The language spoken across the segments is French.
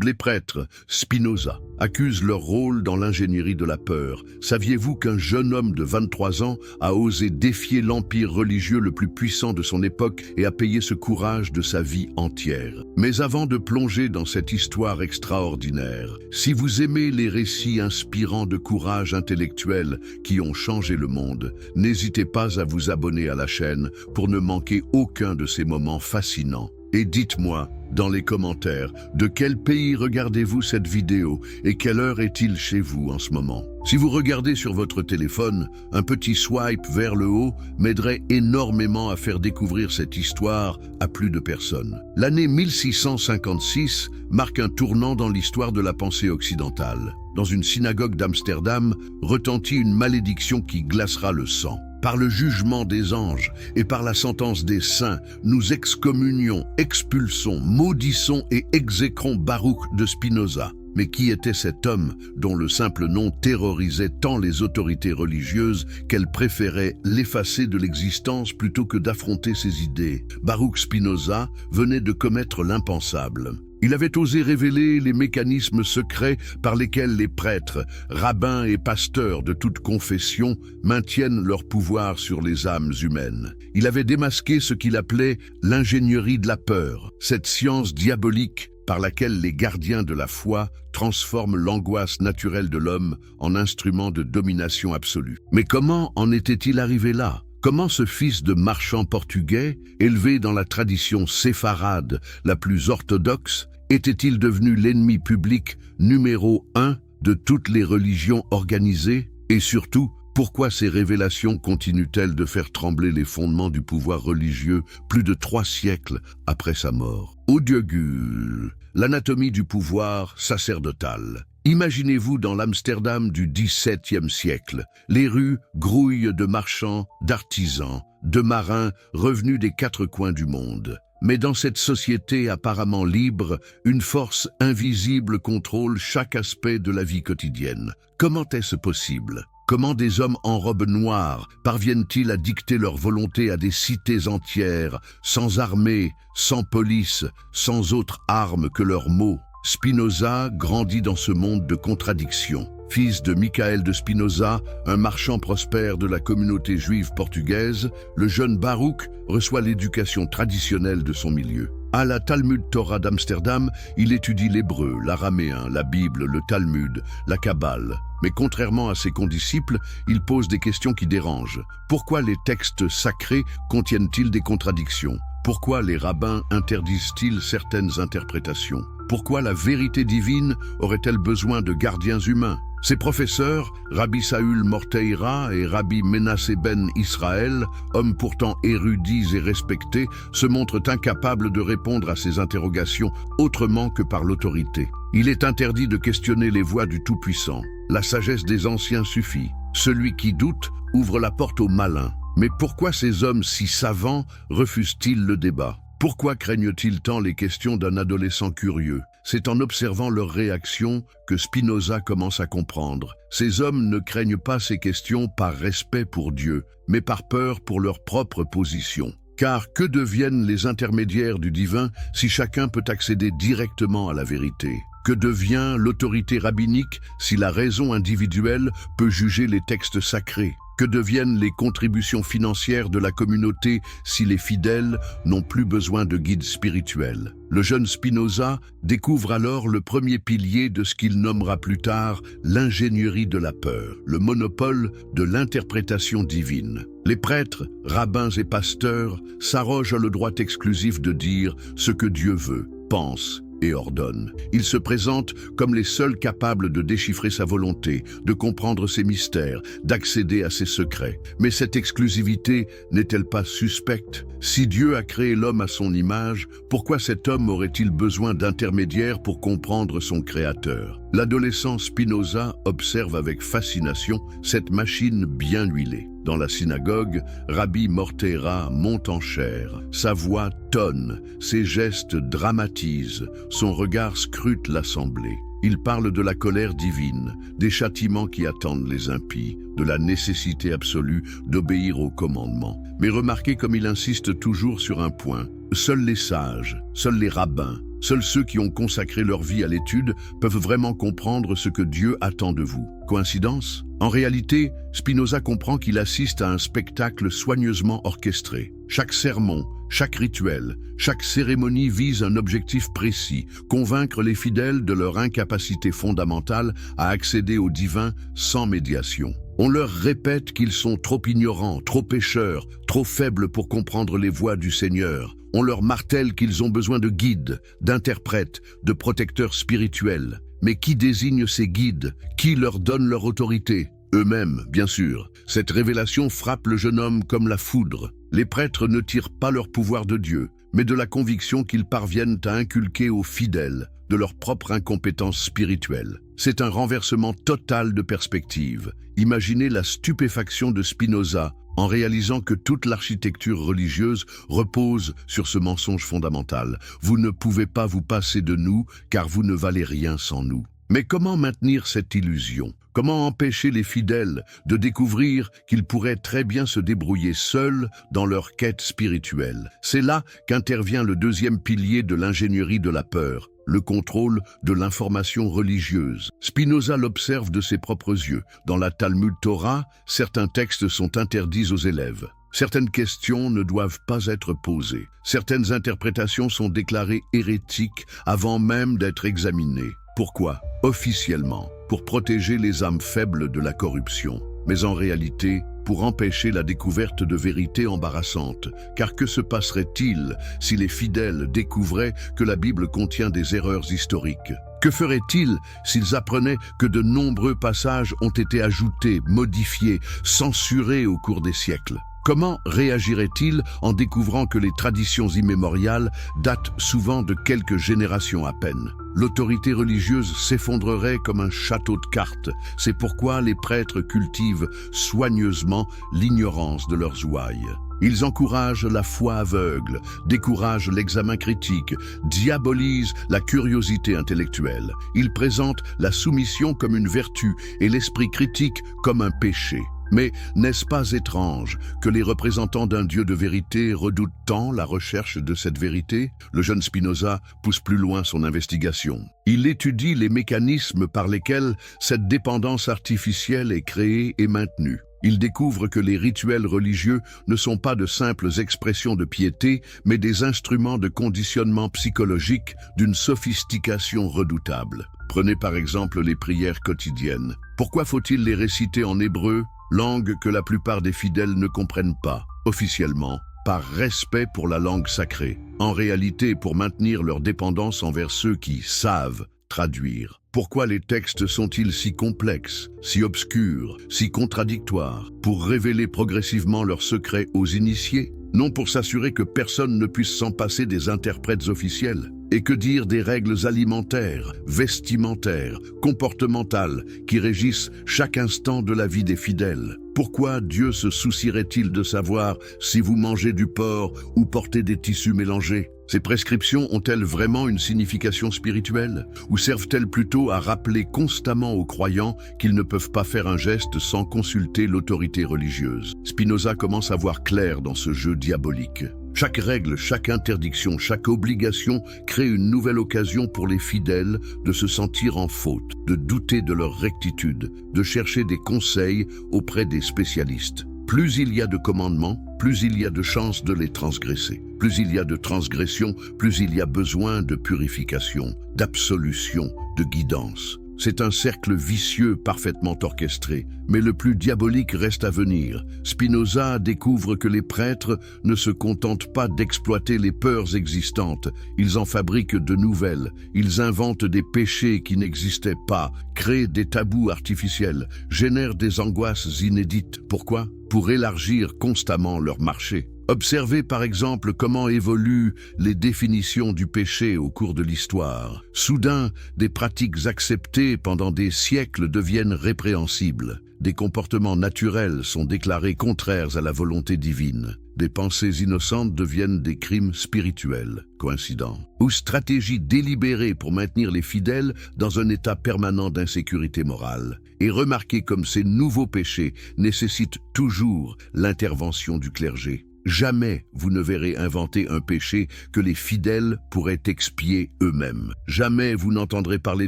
Les prêtres, Spinoza, accusent leur rôle dans l'ingénierie de la peur. Saviez-vous qu'un jeune homme de 23 ans a osé défier l'empire religieux le plus puissant de son époque et a payé ce courage de sa vie entière? Mais avant de plonger dans cette histoire extraordinaire, si vous aimez les récits inspirants de courage intellectuel qui ont changé le monde, n'hésitez pas à vous abonner à la chaîne pour ne manquer aucun de ces moments fascinants. Et dites-moi, dans les commentaires, de quel pays regardez-vous cette vidéo et quelle heure est-il chez vous en ce moment? Si vous regardez sur votre téléphone, un petit swipe vers le haut m'aiderait énormément à faire découvrir cette histoire à plus de personnes. L'année 1656 marque un tournant dans l'histoire de la pensée occidentale. Dans une synagogue d'Amsterdam retentit une malédiction qui glacera le sang. Par le jugement des anges et par la sentence des saints, nous excommunions, expulsons, maudissons et exécrons Baruch de Spinoza. Mais qui était cet homme dont le simple nom terrorisait tant les autorités religieuses qu'elles préféraient l'effacer de l'existence plutôt que d'affronter ses idées? Baruch Spinoza venait de commettre l'impensable. Il avait osé révéler les mécanismes secrets par lesquels les prêtres, rabbins et pasteurs de toute confession maintiennent leur pouvoir sur les âmes humaines. Il avait démasqué ce qu'il appelait l'ingénierie de la peur, cette science diabolique par laquelle les gardiens de la foi transforment l'angoisse naturelle de l'homme en instrument de domination absolue. Mais comment en était-il arrivé là? Comment ce fils de marchand portugais, élevé dans la tradition séfarade la plus orthodoxe, était-il devenu l'ennemi public numéro 1 de toutes les religions organisées? Et surtout, pourquoi ces révélations continuent-elles de faire trembler les fondements du pouvoir religieux plus de 3 siècles après sa mort? Audiogule, l'anatomie du pouvoir sacerdotal. Imaginez-vous dans l'Amsterdam du XVIIe siècle. Les rues grouillent de marchands, d'artisans, de marins revenus des 4 coins du monde. Mais dans cette société apparemment libre, une force invisible contrôle chaque aspect de la vie quotidienne. Comment est-ce possible? Comment des hommes en robe noire parviennent-ils à dicter leur volonté à des cités entières, sans armée, sans police, sans autre arme que leurs mots? Spinoza grandit dans ce monde de contradictions. Fils de Michael de Spinoza, un marchand prospère de la communauté juive portugaise, le jeune Baruch reçoit l'éducation traditionnelle de son milieu. À la Talmud Torah d'Amsterdam, il étudie l'hébreu, l'araméen, la Bible, le Talmud, la Kabbale. Mais contrairement à ses condisciples, il pose des questions qui dérangent. Pourquoi les textes sacrés contiennent-ils des contradictions? Pourquoi les rabbins interdisent-ils certaines interprétations? Pourquoi la vérité divine aurait-elle besoin de gardiens humains? Ses professeurs, Rabbi Saül Morteira et Rabbi Menassé ben Israël, hommes pourtant érudits et respectés, se montrent incapables de répondre à ces interrogations autrement que par l'autorité. Il est interdit de questionner les voix du Tout-Puissant. La sagesse des anciens suffit. Celui qui doute ouvre la porte aux malins. Mais pourquoi ces hommes si savants refusent-ils le débat? Pourquoi craignent-ils tant les questions d'un adolescent curieux? C'est en observant leurs réactions que Spinoza commence à comprendre. Ces hommes ne craignent pas ces questions par respect pour Dieu, mais par peur pour leur propre position. Car que deviennent les intermédiaires du divin si chacun peut accéder directement à la vérité? Que devient l'autorité rabbinique si la raison individuelle peut juger les textes sacrés? Que deviennent les contributions financières de la communauté si les fidèles n'ont plus besoin de guides spirituels? Le jeune Spinoza découvre alors le premier pilier de ce qu'il nommera plus tard l'ingénierie de la peur, le monopole de l'interprétation divine. Les prêtres, rabbins et pasteurs s'arrogent le droit exclusif de dire ce que Dieu veut, pense et ordonne. Ils se présentent comme les seuls capables de déchiffrer sa volonté, de comprendre ses mystères, d'accéder à ses secrets. Mais cette exclusivité n'est-elle pas suspecte? Si Dieu a créé l'homme à son image, pourquoi cet homme aurait-il besoin d'intermédiaires pour comprendre son créateur? L'adolescent Spinoza observe avec fascination cette machine bien huilée. Dans la synagogue, Rabbi Morteira monte en chair. Sa voix tonne, ses gestes dramatisent, son regard scrute l'assemblée. Il parle de la colère divine, des châtiments qui attendent les impies, de la nécessité absolue d'obéir aux commandements. Mais remarquez comme il insiste toujours sur un point. Seuls les sages, seuls les rabbins, Seuls ceux qui ont consacré leur vie à l'étude peuvent vraiment comprendre ce que Dieu attend de vous. Coïncidence? En réalité, Spinoza comprend qu'il assiste à un spectacle soigneusement orchestré. Chaque sermon, chaque rituel, chaque cérémonie vise un objectif précis, convaincre les fidèles de leur incapacité fondamentale à accéder au divin sans médiation. On leur répète qu'ils sont trop ignorants, trop pécheurs, trop faibles pour comprendre les voies du Seigneur. On leur martèle qu'ils ont besoin de guides, d'interprètes, de protecteurs spirituels. Mais qui désigne ces guides? Qui leur donne leur autorité? Eux-mêmes, bien sûr. Cette révélation frappe le jeune homme comme la foudre. Les prêtres ne tirent pas leur pouvoir de Dieu, mais de la conviction qu'ils parviennent à inculquer aux fidèles de leur propre incompétence spirituelle. C'est un renversement total de perspective. Imaginez la stupéfaction de Spinoza en réalisant que toute l'architecture religieuse repose sur ce mensonge fondamental. Vous ne pouvez pas vous passer de nous, car vous ne valez rien sans nous. Mais comment maintenir cette illusion? Comment empêcher les fidèles de découvrir qu'ils pourraient très bien se débrouiller seuls dans leur quête spirituelle? C'est là qu'intervient le deuxième pilier de l'ingénierie de la peur, le contrôle de l'information religieuse. Spinoza l'observe de ses propres yeux. Dans la Talmud Torah, certains textes sont interdits aux élèves. Certaines questions ne doivent pas être posées. Certaines interprétations sont déclarées hérétiques avant même d'être examinées. Pourquoi? Officiellement, pour protéger les âmes faibles de la corruption. Mais en réalité, pour empêcher la découverte de vérités embarrassantes. Car que se passerait-il si les fidèles découvraient que la Bible contient des erreurs historiques? Que feraient-ils s'ils apprenaient que de nombreux passages ont été ajoutés, modifiés, censurés au cours des siècles? Comment réagiraient-ils en découvrant que les traditions immémoriales datent souvent de quelques générations à peine? L'autorité religieuse s'effondrerait comme un château de cartes. C'est pourquoi les prêtres cultivent soigneusement l'ignorance de leurs ouailles. Ils encouragent la foi aveugle, découragent l'examen critique, diabolisent la curiosité intellectuelle. Ils présentent la soumission comme une vertu et l'esprit critique comme un péché. Mais n'est-ce pas étrange que les représentants d'un Dieu de vérité redoutent tant la recherche de cette vérité? Le jeune Spinoza pousse plus loin son investigation. Il étudie les mécanismes par lesquels cette dépendance artificielle est créée et maintenue. Il découvre que les rituels religieux ne sont pas de simples expressions de piété, mais des instruments de conditionnement psychologique d'une sophistication redoutable. Prenez par exemple les prières quotidiennes. Pourquoi faut-il les réciter en hébreu, langue que la plupart des fidèles ne comprennent pas? Officiellement, par respect pour la langue sacrée. En réalité, pour maintenir leur dépendance envers ceux qui savent traduire. Pourquoi les textes sont-ils si complexes, si obscurs, si contradictoires? Pour révéler progressivement leurs secrets aux initiés? Non, pour s'assurer que personne ne puisse s'en passer des interprètes officiels. Et que dire des règles alimentaires, vestimentaires, comportementales qui régissent chaque instant de la vie des fidèles? Pourquoi Dieu se soucierait-il de savoir si vous mangez du porc ou portez des tissus mélangés? Ces prescriptions ont-elles vraiment une signification spirituelle? Ou servent-elles plutôt à rappeler constamment aux croyants qu'ils ne peuvent pas faire un geste sans consulter l'autorité religieuse? Spinoza commence à voir clair dans ce jeu diabolique. Chaque règle, chaque interdiction, chaque obligation crée une nouvelle occasion pour les fidèles de se sentir en faute, de douter de leur rectitude, de chercher des conseils auprès des spécialistes. Plus il y a de commandements, plus il y a de chances de les transgresser. Plus il y a de transgressions, plus il y a besoin de purification, d'absolution, de guidance. C'est un cercle vicieux parfaitement orchestré, mais le plus diabolique reste à venir. Spinoza découvre que les prêtres ne se contentent pas d'exploiter les peurs existantes, ils en fabriquent de nouvelles, ils inventent des péchés qui n'existaient pas, créent des tabous artificiels, génèrent des angoisses inédites. Pourquoi? Pour élargir constamment leur marché. Observez par exemple comment évoluent les définitions du péché au cours de l'histoire. Soudain, des pratiques acceptées pendant des siècles deviennent répréhensibles. Des comportements naturels sont déclarés contraires à la volonté divine. Des pensées innocentes deviennent des crimes spirituels. Coïncident? Ou stratégies délibérées pour maintenir les fidèles dans un état permanent d'insécurité morale. Et remarquez comme ces nouveaux péchés nécessitent toujours l'intervention du clergé. Jamais vous ne verrez inventer un péché que les fidèles pourraient expier eux-mêmes. Jamais vous n'entendrez parler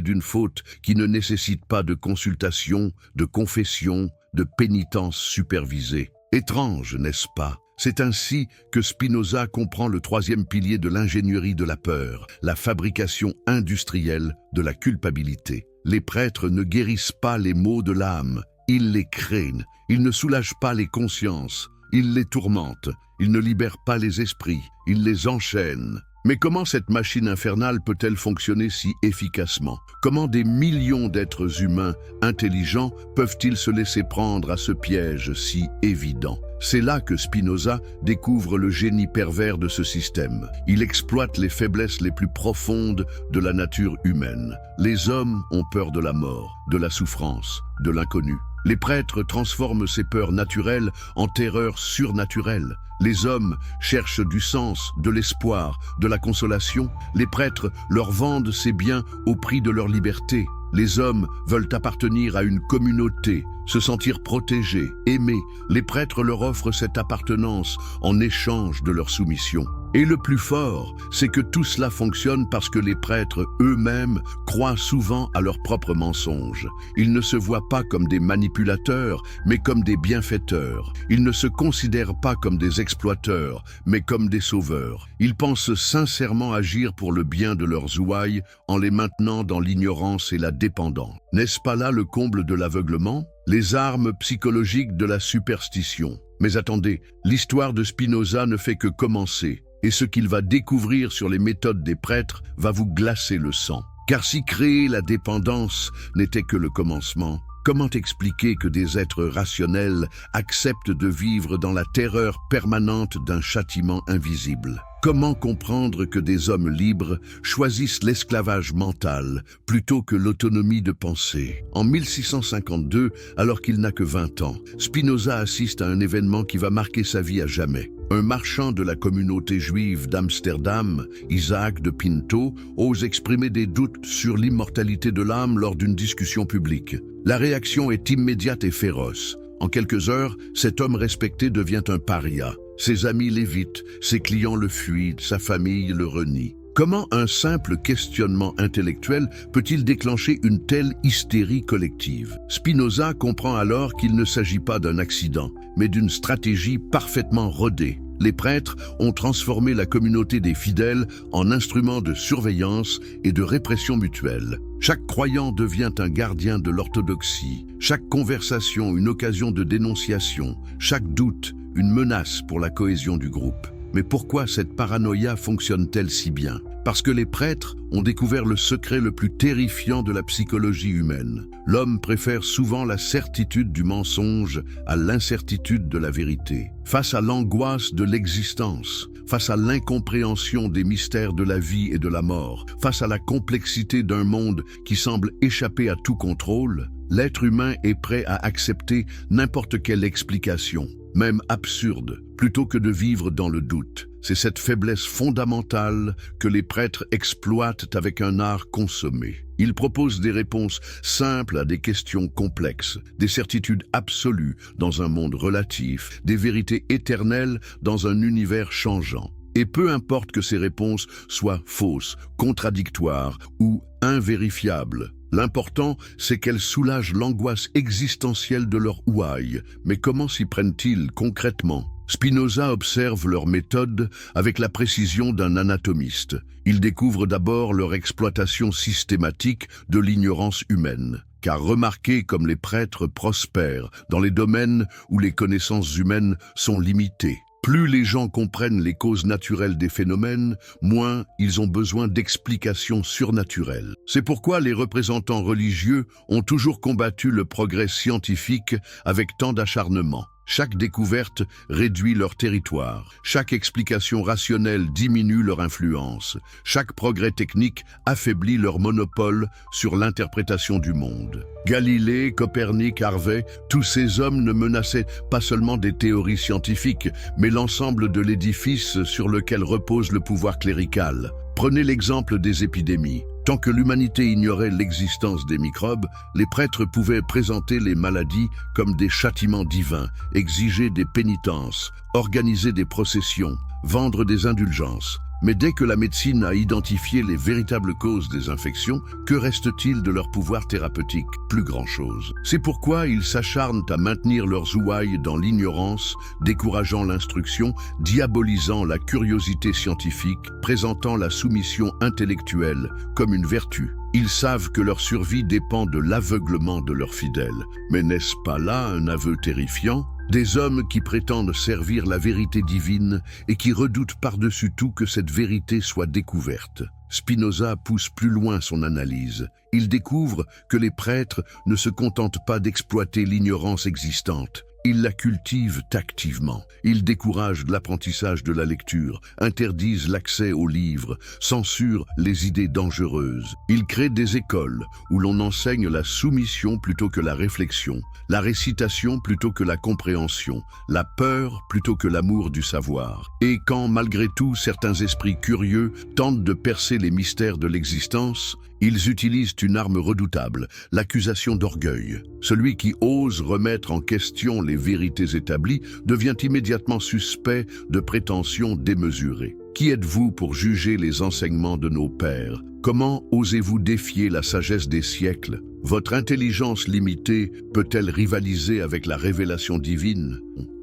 d'une faute qui ne nécessite pas de consultation, de confession, de pénitence supervisée. Étrange, n'est-ce pas? C'est ainsi que Spinoza comprend le troisième pilier de l'ingénierie de la peur, la fabrication industrielle de la culpabilité. Les prêtres ne guérissent pas les maux de l'âme, ils les créent. Ils ne soulagent pas les consciences, ils les tourmentent. Ils ne libèrent pas les esprits, ils les enchaînent. Mais comment cette machine infernale peut-elle fonctionner si efficacement? Comment des millions d'êtres humains intelligents peuvent-ils se laisser prendre à ce piège si évident? C'est là que Spinoza découvre le génie pervers de ce système. Il exploite les faiblesses les plus profondes de la nature humaine. Les hommes ont peur de la mort, de la souffrance, de l'inconnu. Les prêtres transforment ces peurs naturelles en terreurs surnaturelles. Les hommes cherchent du sens, de l'espoir, de la consolation. Les prêtres leur vendent ces biens au prix de leur liberté. Les hommes veulent appartenir à une communauté, se sentir protégés, aimés. Les prêtres leur offrent cette appartenance en échange de leur soumission. Et le plus fort, c'est que tout cela fonctionne parce que les prêtres eux-mêmes croient souvent à leurs propres mensonges. Ils ne se voient pas comme des manipulateurs, mais comme des bienfaiteurs. Ils ne se considèrent pas comme des exploiteurs, mais comme des sauveurs. Ils pensent sincèrement agir pour le bien de leurs ouailles en les maintenant dans l'ignorance et la dépendance. N'est-ce pas là le comble de l'aveuglement? Les armes psychologiques de la superstition. Mais attendez, l'histoire de Spinoza ne fait que commencer. Et ce qu'il va découvrir sur les méthodes des prêtres va vous glacer le sang. Car si créer la dépendance n'était que le commencement, comment expliquer que des êtres rationnels acceptent de vivre dans la terreur permanente d'un châtiment invisible? Comment comprendre que des hommes libres choisissent l'esclavage mental plutôt que l'autonomie de pensée? En 1652, alors qu'il n'a que 20 ans, Spinoza assiste à un événement qui va marquer sa vie à jamais. Un marchand de la communauté juive d'Amsterdam, Isaac de Pinto, ose exprimer des doutes sur l'immortalité de l'âme lors d'une discussion publique. La réaction est immédiate et féroce. En quelques heures, cet homme respecté devient un paria. Ses amis l'évitent, ses clients le fuient, sa famille le renie. Comment un simple questionnement intellectuel peut-il déclencher une telle hystérie collective? Spinoza comprend alors qu'il ne s'agit pas d'un accident, mais d'une stratégie parfaitement rodée. Les prêtres ont transformé la communauté des fidèles en instrument de surveillance et de répression mutuelle. Chaque croyant devient un gardien de l'orthodoxie, chaque conversation une occasion de dénonciation, chaque doute une menace pour la cohésion du groupe. Mais pourquoi cette paranoïa fonctionne-t-elle si bien? Parce que les prêtres ont découvert le secret le plus terrifiant de la psychologie humaine. L'homme préfère souvent la certitude du mensonge à l'incertitude de la vérité. Face à l'angoisse de l'existence, face à l'incompréhension des mystères de la vie et de la mort, face à la complexité d'un monde qui semble échapper à tout contrôle, l'être humain est prêt à accepter n'importe quelle explication, même absurde, plutôt que de vivre dans le doute. C'est cette faiblesse fondamentale que les prêtres exploitent avec un art consommé. Ils proposent des réponses simples à des questions complexes, des certitudes absolues dans un monde relatif, des vérités éternelles dans un univers changeant. Et peu importe que ces réponses soient fausses, contradictoires ou invérifiables, l'important, c'est qu'elles soulagent l'angoisse existentielle de leur ouaille. Mais comment s'y prennent-ils concrètement? Spinoza observe leur méthode avec la précision d'un anatomiste. Il découvre d'abord leur exploitation systématique de l'ignorance humaine. Car remarquez comme les prêtres prospèrent dans les domaines où les connaissances humaines sont limitées. Plus les gens comprennent les causes naturelles des phénomènes, moins ils ont besoin d'explications surnaturelles. C'est pourquoi les représentants religieux ont toujours combattu le progrès scientifique avec tant d'acharnement. Chaque découverte réduit leur territoire. Chaque explication rationnelle diminue leur influence. Chaque progrès technique affaiblit leur monopole sur l'interprétation du monde. Galilée, Copernic, Harvey, tous ces hommes ne menaçaient pas seulement des théories scientifiques, mais l'ensemble de l'édifice sur lequel repose le pouvoir clérical. Prenez l'exemple des épidémies. Tant que l'humanité ignorait l'existence des microbes, les prêtres pouvaient présenter les maladies comme des châtiments divins, exiger des pénitences, organiser des processions, vendre des indulgences. Mais dès que la médecine a identifié les véritables causes des infections, que reste-t-il de leur pouvoir thérapeutique? Plus grand-chose. C'est pourquoi ils s'acharnent à maintenir leurs ouailles dans l'ignorance, décourageant l'instruction, diabolisant la curiosité scientifique, présentant la soumission intellectuelle comme une vertu. Ils savent que leur survie dépend de l'aveuglement de leurs fidèles. Mais n'est-ce pas là un aveu terrifiant? Des hommes qui prétendent servir la vérité divine et qui redoutent par-dessus tout que cette vérité soit découverte. Spinoza pousse plus loin son analyse. Il découvre que les prêtres ne se contentent pas d'exploiter l'ignorance existante. Ils la cultivent activement. Ils découragent l'apprentissage de la lecture, interdisent l'accès aux livres, censurent les idées dangereuses. Ils créent des écoles où l'on enseigne la soumission plutôt que la réflexion, la récitation plutôt que la compréhension, la peur plutôt que l'amour du savoir. Et quand, malgré tout, certains esprits curieux tentent de percer les mystères de l'existence, ils utilisent une arme redoutable, l'accusation d'orgueil. Celui qui ose remettre en question les vérités établies devient immédiatement suspect de prétentions démesurées. Qui êtes-vous pour juger les enseignements de nos pères? Comment osez-vous défier la sagesse des siècles? Votre intelligence limitée peut-elle rivaliser avec la révélation divine?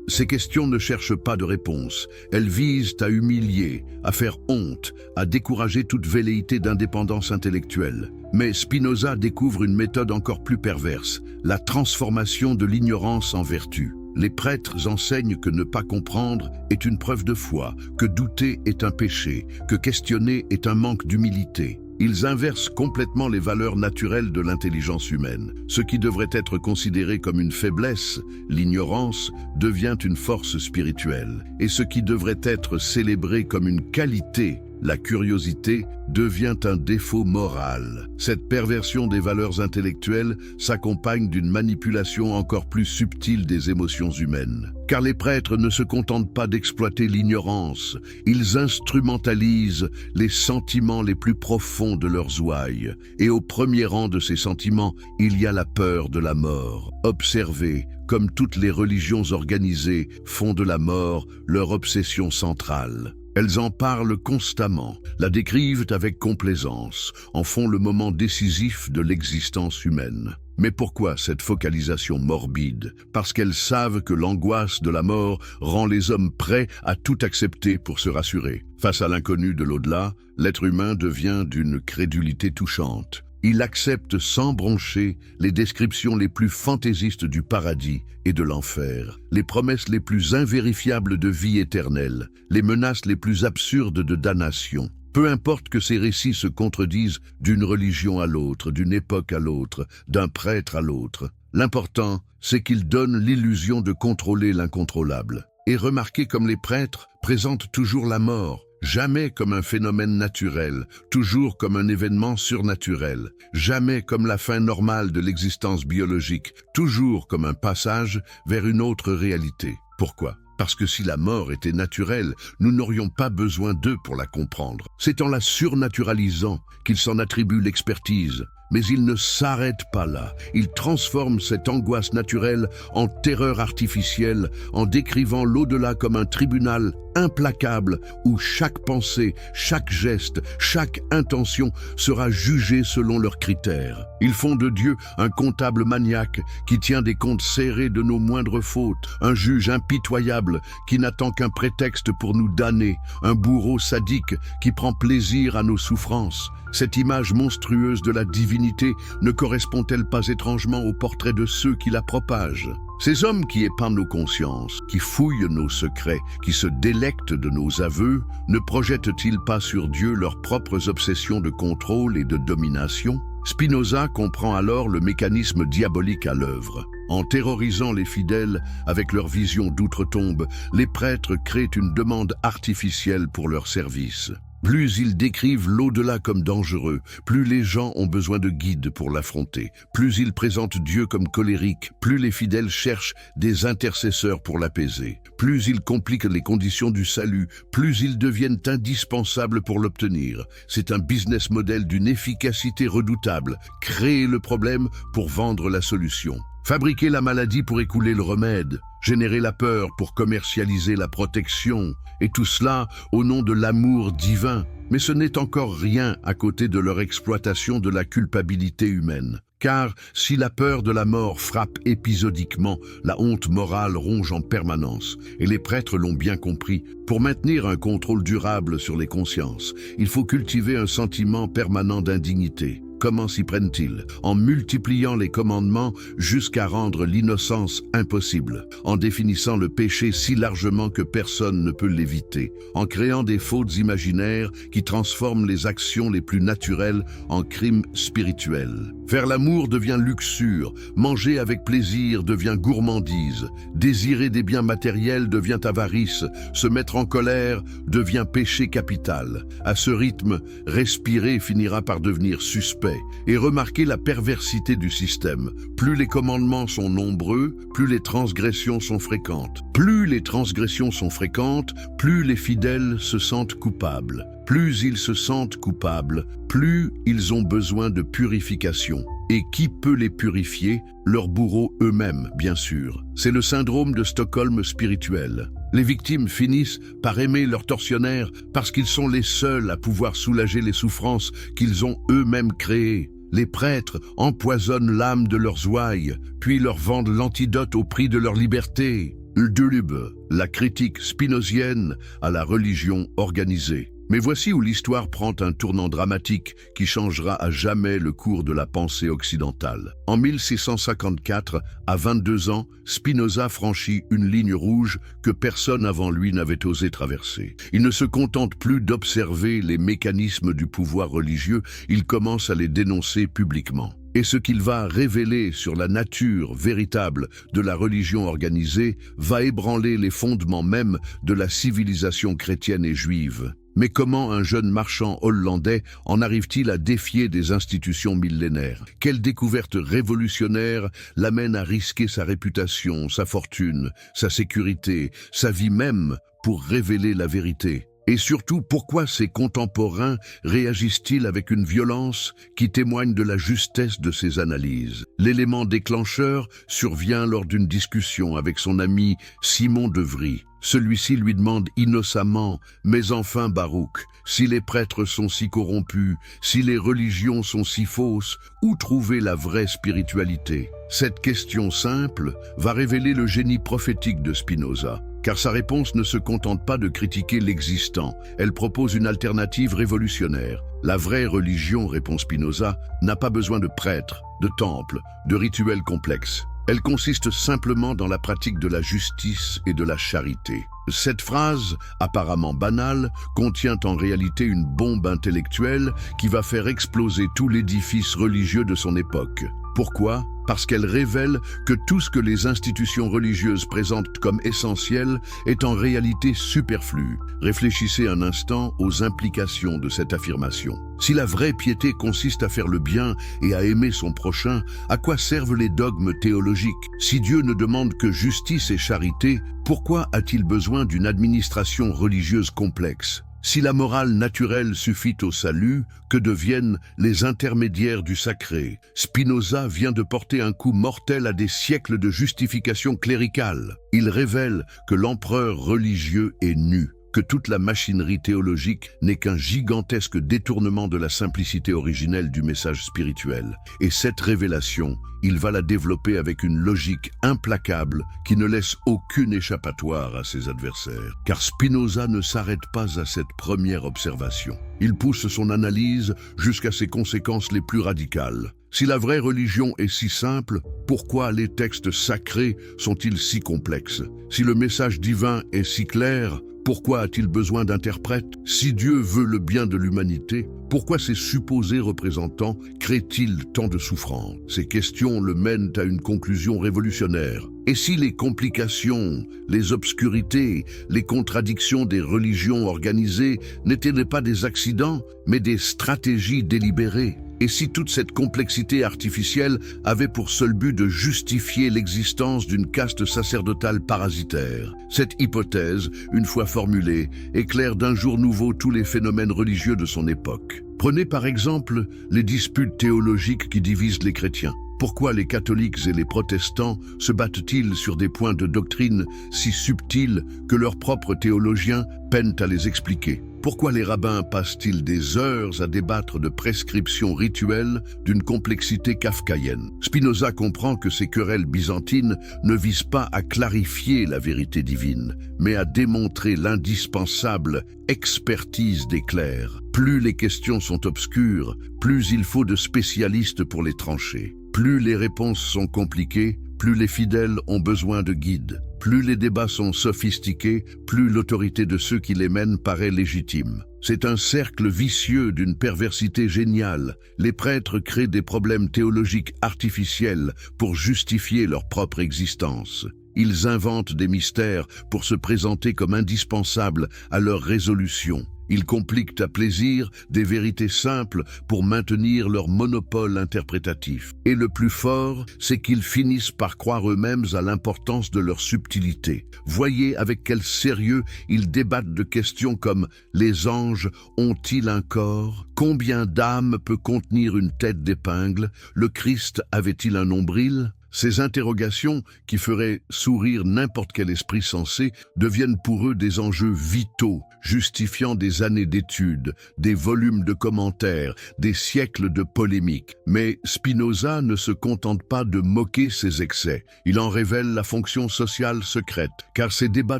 Ces questions ne cherchent pas de réponse. Elles visent à humilier, à faire honte, à décourager toute velléité d'indépendance intellectuelle. Mais Spinoza découvre une méthode encore plus perverse, la transformation de l'ignorance en vertu. Les prêtres enseignent que ne pas comprendre est une preuve de foi, que douter est un péché, que questionner est un manque d'humilité. Ils inversent complètement les valeurs naturelles de l'intelligence humaine. Ce qui devrait être considéré comme une faiblesse, l'ignorance, devient une force spirituelle. Et ce qui devrait être célébré comme une qualité, la curiosité, devient un défaut moral. Cette perversion des valeurs intellectuelles s'accompagne d'une manipulation encore plus subtile des émotions humaines. Car les prêtres ne se contentent pas d'exploiter l'ignorance, ils instrumentalisent les sentiments les plus profonds de leurs ouailles. Et au premier rang de ces sentiments, il y a la peur de la mort. Observez, comme toutes les religions organisées font de la mort leur obsession centrale. Elles en parlent constamment, la décrivent avec complaisance, en font le moment décisif de l'existence humaine. Mais pourquoi cette focalisation morbide? Parce qu'elles savent que l'angoisse de la mort rend les hommes prêts à tout accepter pour se rassurer. Face à l'inconnu de l'au-delà, l'être humain devient d'une crédulité touchante. Il accepte sans broncher les descriptions les plus fantaisistes du paradis et de l'enfer, les promesses les plus invérifiables de vie éternelle, les menaces les plus absurdes de damnation. Peu importe que ces récits se contredisent d'une religion à l'autre, d'une époque à l'autre, d'un prêtre à l'autre. L'important, c'est qu'ils donnent l'illusion de contrôler l'incontrôlable. Et remarquez comme les prêtres présentent toujours la mort, jamais comme un phénomène naturel, toujours comme un événement surnaturel, jamais comme la fin normale de l'existence biologique, toujours comme un passage vers une autre réalité. Pourquoi ? Parce que si la mort était naturelle, nous n'aurions pas besoin d'eux pour la comprendre. C'est en la surnaturalisant qu'ils s'en attribuent l'expertise. Mais ils ne s'arrêtent pas là. Ils transforment cette angoisse naturelle en terreur artificielle, en décrivant l'au-delà comme un tribunal implacable où chaque pensée, chaque geste, chaque intention sera jugée selon leurs critères. Ils font de Dieu un comptable maniaque qui tient des comptes serrés de nos moindres fautes, un juge impitoyable qui n'attend qu'un prétexte pour nous damner, un bourreau sadique qui prend plaisir à nos souffrances. Cette image monstrueuse de la divinité ne correspond-elle pas étrangement au portrait de ceux qui la propagent? Ces hommes qui épandent nos consciences, qui fouillent nos secrets, qui se délectent de nos aveux, ne projettent-ils pas sur Dieu leurs propres obsessions de contrôle et de domination? Spinoza comprend alors le mécanisme diabolique à l'œuvre. En terrorisant les fidèles avec leur vision d'outre-tombe, les prêtres créent une demande artificielle pour leur service. Plus ils décrivent l'au-delà comme dangereux, plus les gens ont besoin de guides pour l'affronter. Plus ils présentent Dieu comme colérique, plus les fidèles cherchent des intercesseurs pour l'apaiser. Plus ils compliquent les conditions du salut, plus ils deviennent indispensables pour l'obtenir. C'est un business model d'une efficacité redoutable. Créer le problème pour vendre la solution. Fabriquer la maladie pour écouler le remède. Générer la peur pour commercialiser la protection. Et tout cela au nom de l'amour divin. Mais ce n'est encore rien à côté de leur exploitation de la culpabilité humaine. Car si la peur de la mort frappe épisodiquement, la honte morale ronge en permanence. Et les prêtres l'ont bien compris. Pour maintenir un contrôle durable sur les consciences, il faut cultiver un sentiment permanent d'indignité. Comment s'y prennent-ils? En multipliant les commandements jusqu'à rendre l'innocence impossible, en définissant le péché si largement que personne ne peut l'éviter, en créant des fautes imaginaires qui transforment les actions les plus naturelles en crimes spirituels. Faire l'amour devient luxure, manger avec plaisir devient gourmandise, désirer des biens matériels devient avarice, se mettre en colère devient péché capital. À ce rythme, respirer finira par devenir suspect. Et remarquez la perversité du système. Plus les commandements sont nombreux, plus les transgressions sont fréquentes. Plus les transgressions sont fréquentes, plus les fidèles se sentent coupables. Plus ils se sentent coupables, plus ils ont besoin de purification. Et qui peut les purifier? Leurs bourreaux eux-mêmes, bien sûr. C'est le syndrome de Stockholm spirituel. Les victimes finissent par aimer leurs tortionnaires parce qu'ils sont les seuls à pouvoir soulager les souffrances qu'ils ont eux-mêmes créées. Les prêtres empoisonnent l'âme de leurs ouailles, puis leur vendent l'antidote au prix de leur liberté. Dulube, la critique spinozienne à la religion organisée. Mais voici où l'histoire prend un tournant dramatique qui changera à jamais le cours de la pensée occidentale. En 1654, à 22 ans, Spinoza franchit une ligne rouge que personne avant lui n'avait osé traverser. Il ne se contente plus d'observer les mécanismes du pouvoir religieux, il commence à les dénoncer publiquement. Et ce qu'il va révéler sur la nature véritable de la religion organisée va ébranler les fondements même de la civilisation chrétienne et juive. Mais comment un jeune marchand hollandais en arrive-t-il à défier des institutions millénaires? Quelle découverte révolutionnaire l'amène à risquer sa réputation, sa fortune, sa sécurité, sa vie même pour révéler la vérité? Et surtout, pourquoi ses contemporains réagissent-ils avec une violence qui témoigne de la justesse de ses analyses? L'élément déclencheur survient lors d'une discussion avec son ami Simon de Vries. Celui-ci lui demande innocemment « Mais enfin, Baruch, si les prêtres sont si corrompus, si les religions sont si fausses, où trouver la vraie spiritualité ?» Cette question simple va révéler le génie prophétique de Spinoza. Car sa réponse ne se contente pas de critiquer l'existant, elle propose une alternative révolutionnaire. La vraie religion, répond Spinoza, n'a pas besoin de prêtres, de temples, de rituels complexes. Elle consiste simplement dans la pratique de la justice et de la charité. Cette phrase, apparemment banale, contient en réalité une bombe intellectuelle qui va faire exploser tout l'édifice religieux de son époque. Pourquoi ? Parce qu'elle révèle que tout ce que les institutions religieuses présentent comme essentiel est en réalité superflu. Réfléchissez un instant aux implications de cette affirmation. Si la vraie piété consiste à faire le bien et à aimer son prochain, à quoi servent les dogmes théologiques? Si Dieu ne demande que justice et charité, pourquoi a-t-il besoin d'une administration religieuse complexe? Si la morale naturelle suffit au salut, que deviennent les intermédiaires du sacré? Spinoza vient de porter un coup mortel à des siècles de justification cléricale. Il révèle que l'empereur religieux est nu, que toute la machinerie théologique n'est qu'un gigantesque détournement de la simplicité originelle du message spirituel. Et cette révélation, il va la développer avec une logique implacable qui ne laisse aucune échappatoire à ses adversaires. Car Spinoza ne s'arrête pas à cette première observation. Il pousse son analyse jusqu'à ses conséquences les plus radicales. Si la vraie religion est si simple, pourquoi les textes sacrés sont-ils si complexes? Si le message divin est si clair, Pourquoi a-t-il besoin d'interprètes? Si Dieu veut le bien de l'humanité, pourquoi ces supposés représentants créent-ils tant de souffrance? Ces questions le mènent à une conclusion révolutionnaire. Et si les complications, les obscurités, les contradictions des religions organisées n'étaient pas des accidents, mais des stratégies délibérées? Et si toute cette complexité artificielle avait pour seul but de justifier l'existence d'une caste sacerdotale parasitaire? Cette hypothèse, une fois formulée, éclaire d'un jour nouveau tous les phénomènes religieux de son époque. Prenez par exemple les disputes théologiques qui divisent les chrétiens. Pourquoi les catholiques et les protestants se battent-ils sur des points de doctrine si subtils que leurs propres théologiens peinent à les expliquer? Pourquoi les rabbins passent-ils des heures à débattre de prescriptions rituelles d'une complexité kafkaïenne? Spinoza comprend que ces querelles byzantines ne visent pas à clarifier la vérité divine, mais à démontrer l'indispensable expertise des clercs. Plus les questions sont obscures, plus il faut de spécialistes pour les trancher. Plus les réponses sont compliquées, plus les fidèles ont besoin de guides. Plus les débats sont sophistiqués, plus l'autorité de ceux qui les mènent paraît légitime. C'est un cercle vicieux d'une perversité géniale. Les prêtres créent des problèmes théologiques artificiels pour justifier leur propre existence. Ils inventent des mystères pour se présenter comme indispensables à leur résolution. Ils compliquent à plaisir des vérités simples pour maintenir leur monopole interprétatif. Et le plus fort, c'est qu'ils finissent par croire eux-mêmes à l'importance de leur subtilité. Voyez avec quel sérieux ils débattent de questions comme « Les anges ont-ils un corps ? Combien d'âmes peut contenir une tête d'épingle ? Le Christ avait-il un nombril ?» Ces interrogations, qui feraient sourire n'importe quel esprit sensé, deviennent pour eux des enjeux vitaux, justifiant des années d'études, des volumes de commentaires, des siècles de polémiques. Mais Spinoza ne se contente pas de moquer ces excès. Il en révèle la fonction sociale secrète, car ces débats